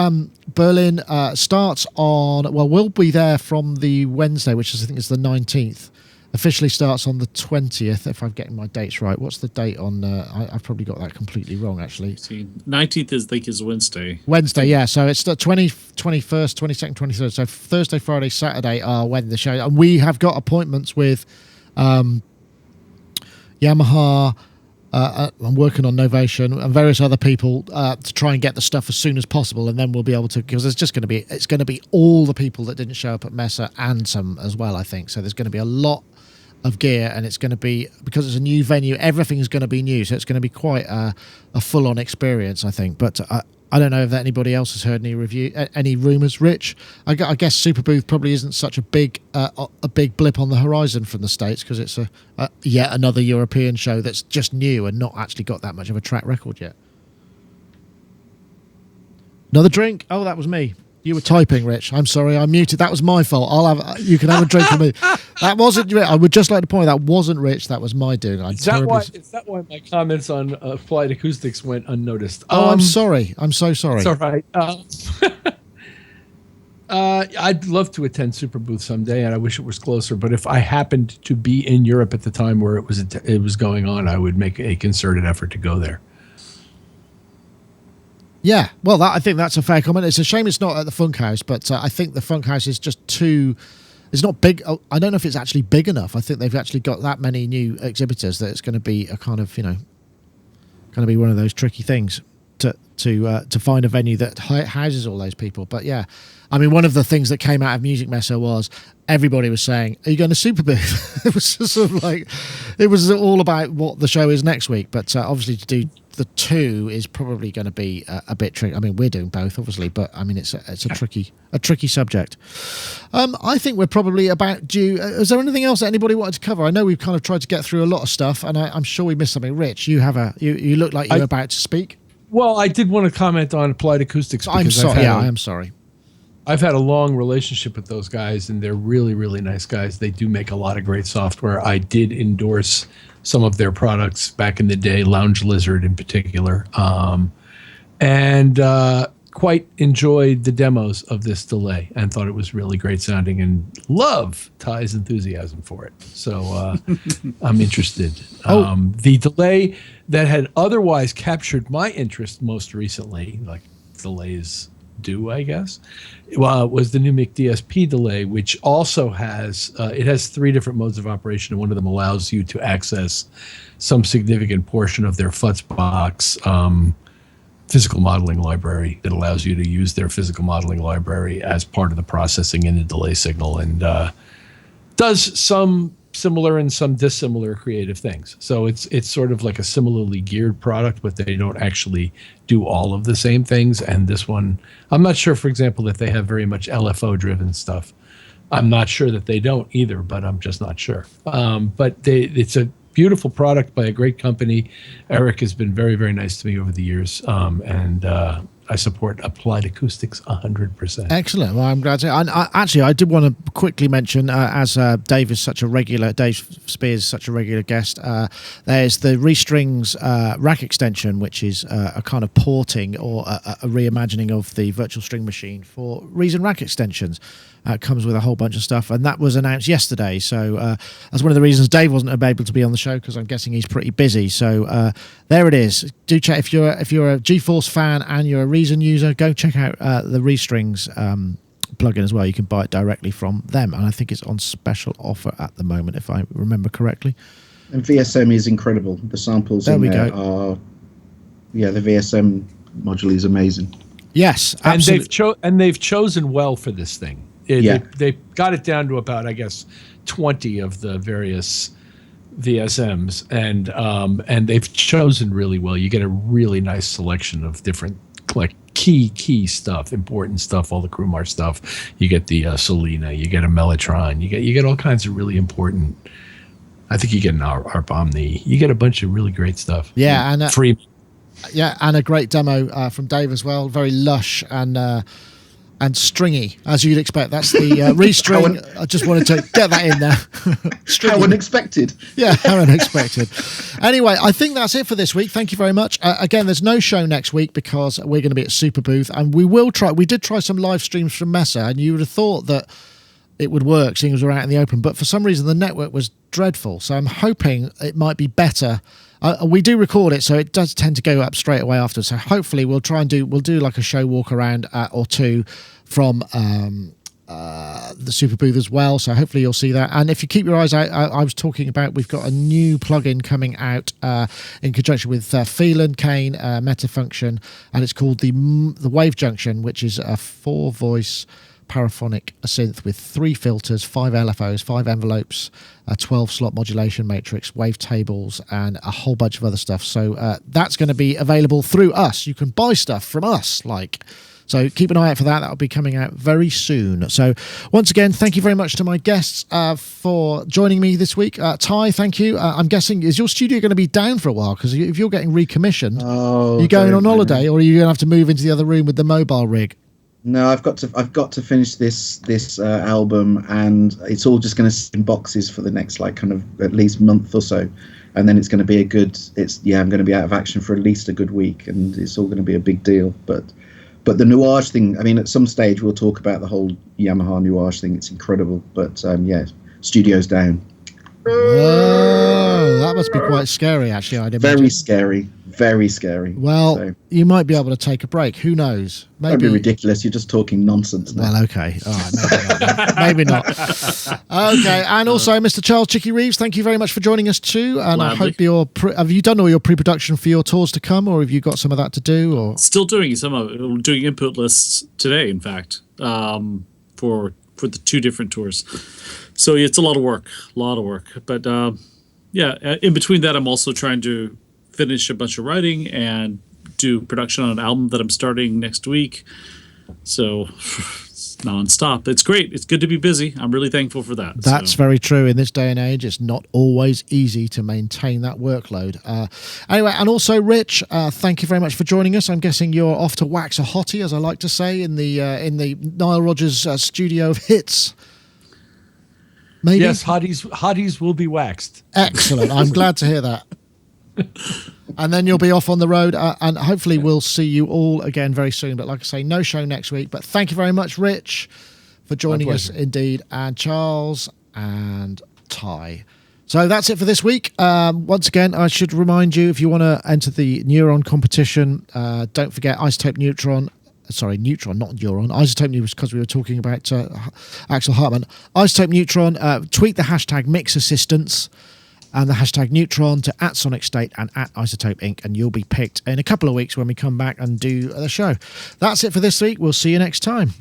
Berlin starts on. Well, we'll be there from the Wednesday, which is I think is the 19th. Officially starts on the 20th, if I'm getting my dates right. What's the date on? I've probably got that completely wrong, actually. See, 19th is Wednesday. Wednesday, yeah. So it's the 21st, 22nd, 23rd. So Thursday, Friday, Saturday are when the show. And we have got appointments with Yamaha. I'm working on Novation and various other people to try and get the stuff as soon as possible, and then we'll be able to, because it's going to be all the people that didn't show up at Messe and some as well, I think. So there's going to be a lot of gear, and it's going to be, because it's a new venue, everything's going to be new, so it's going to be quite a full-on experience, I think. But I don't know if anybody else has heard any rumours. Rich, I guess Superbooth probably isn't such a big blip on the horizon from the States, because it's yet another European show that's just new and not actually got that much of a track record yet. Another drink? Oh, that was me. You were typing, Rich. I'm sorry, I muted. That was my fault. You can have a drink from me. That wasn't. I would just like to point out that wasn't Rich. That was my doing. Is that why my comments on Applied Acoustics went unnoticed? I'm sorry. I'm so sorry. It's all right. I'd love to attend Superbooth someday, and I wish it was closer. But if I happened to be in Europe at the time where it was going on, I would make a concerted effort to go there. Yeah, well, I think that's a fair comment. It's a shame it's not at the Funk House, but I think the Funk House is just too... It's not big. I don't know if it's actually big enough. I think they've actually got that many new exhibitors that it's going to be a kind of, going to be one of those tricky things to find a venue that houses all those people. But yeah, I mean, one of the things that came out of Music Messe was everybody was saying, "Are you going to Superbooth?" It was just sort of like, it was all about what the show is next week. But obviously to do the two is probably going to be a bit tricky. I mean, we're doing both, obviously, but I mean, it's a tricky subject. I think we're probably about due. Is there anything else that anybody wanted to cover? I know we've kind of tried to get through a lot of stuff, and I'm sure we missed something. Rich, you look like you're about to speak. Well, I did want to comment on Applied Acoustics. I'm sorry. I am sorry. I've had a long relationship with those guys, and they're really, really nice guys. They do make a lot of great software. I did endorse some of their products back in the day, Lounge Lizard in particular, and quite enjoyed the demos of this delay and thought it was really great sounding, and love Ty's enthusiasm for it. So I'm interested. The delay that had otherwise captured my interest most recently, like delays do, I guess, was the new Mic DSP delay, which also has it has 3 different modes of operation, and one of them allows you to access some significant portion of their Futzbox physical modeling library. That allows you to use their physical modeling library as part of the processing in the delay signal, and does some similar and some dissimilar creative things. So it's sort of like a similarly geared product, but they don't actually do all of the same things. And this one, I'm not sure, for example, that they have very much LFO driven stuff. I'm not sure that they don't either, but I'm just not sure. But it's a beautiful product by a great company. Eric has been very, very nice to me over the years, and I support Applied Acoustics 100%. Excellent. Well, I'm glad to. And actually, I did want to quickly mention, as Dave Spears is such a regular guest, there's the Restrings rack extension, which is a kind of porting or a reimagining of the virtual string machine for Reason rack extensions. It comes with a whole bunch of stuff, and that was announced yesterday. So that's one of the reasons Dave wasn't able to be on the show, because I'm guessing he's pretty busy. So there it is. Do check if you're a GeForce fan and you're a Reason user, go check out the Restrings plugin as well. You can buy it directly from them, and I think it's on special offer at the moment, if I remember correctly. And VSM is incredible. The samples are, the VSM module is amazing. Yes, absolutely. And they've chosen well for this thing. They got it down to about, I guess, 20 of the various VSMs, and they've chosen really well. You get a really nice selection of different, like, key stuff, important stuff, all the Crumar stuff. You get the Solina, you get a Mellotron, you get all kinds of really important. I think you get an ARP Omni. You get a bunch of really great stuff. Yeah, and free. Yeah, and a great demo from Dave as well. Very lush and stringy, as you'd expect. That's the restring. I just wanted to get that in there. How unexpected. Yeah, how unexpected. Anyway, I think that's it for this week. Thank you very much. Again, there's no show next week because we're going to be at Superbooth, and we did try some live streams from Messe, and you would have thought that it would work, seeing as we're out in the open, but for some reason the network was dreadful. So I'm hoping it might be better. We do record it, so it does tend to go up straight away after. So hopefully we'll do like a show walk around or two from the Superbooth as well. So hopefully you'll see that. And if you keep your eyes out, I was talking about, we've got a new plugin coming out in conjunction with Phelan, Kane, Metafunction, and it's called the Wave Junction, which is a 4-voice paraphonic synth with 3 filters, 5 LFOs, 5 envelopes, a 12-slot modulation matrix, wavetables, and a whole bunch of other stuff. So that's going to be available through us. You can buy stuff from us, So keep an eye out for that. That'll be coming out very soon. So once again, thank you very much to my guests for joining me this week. Ty, thank you. I'm guessing, is your studio going to be down for a while? Because if you're getting recommissioned, you going on holiday, or are you going to have to move into the other room with the mobile rig? No, I've got to finish this album, and it's all just going to sit in boxes for the next kind of at least month or so, and then it's going to be I'm going to be out of action for at least a good week, and it's all going to be a big deal. But the Nuage thing, I mean, at some stage we'll talk about the whole Yamaha Nuage thing. It's incredible, but studio's down. Oh, that must be quite scary, actually. I'd imagine. Very scary. Well, you might be able to take a break. Who knows? Maybe. That'd be ridiculous. You're just talking nonsense now. Well, okay. All right. Maybe not. Okay. And also, Mr. Charles Chicky Reeves, thank you very much for joining us too. And Gladly. I hope have you done all your pre-production for your tours to come, or have you got some of that to do? Or Still doing some of it. We're doing input lists today, in fact, for the 2 different tours. So it's a lot of work. But in between that, I'm also trying to finish a bunch of writing and do production on an album that I'm starting next week. So it's nonstop. It's great. It's good to be busy. I'm really thankful for that. That's very true. In this day and age, it's not always easy to maintain that workload. Anyway, and also, Rich, thank you very much for joining us. I'm guessing you're off to wax a hottie, as I like to say, in the Nile Rodgers studio of hits. Maybe? Yes, hotties will be waxed. Excellent. I'm glad to hear that. And then you'll be off on the road, and hopefully we'll see you all again very soon. But like I say, no show next week. But thank you very much, Rich, for joining us indeed, and Charles and Ty. So that's it for this week. Once again, I should remind you, if you want to enter the Neuron competition, don't forget Isotope Neutron. Sorry, Neutron, not Neuron. Isotope Neutron, because we were talking about Axel Hartman. Isotope Neutron, tweet the hashtag MixAssistance and the hashtag Neutron to @Sonicstate and @Isotope Inc. and you'll be picked in a couple of weeks when we come back and do the show. That's it for this week. We'll see you next time.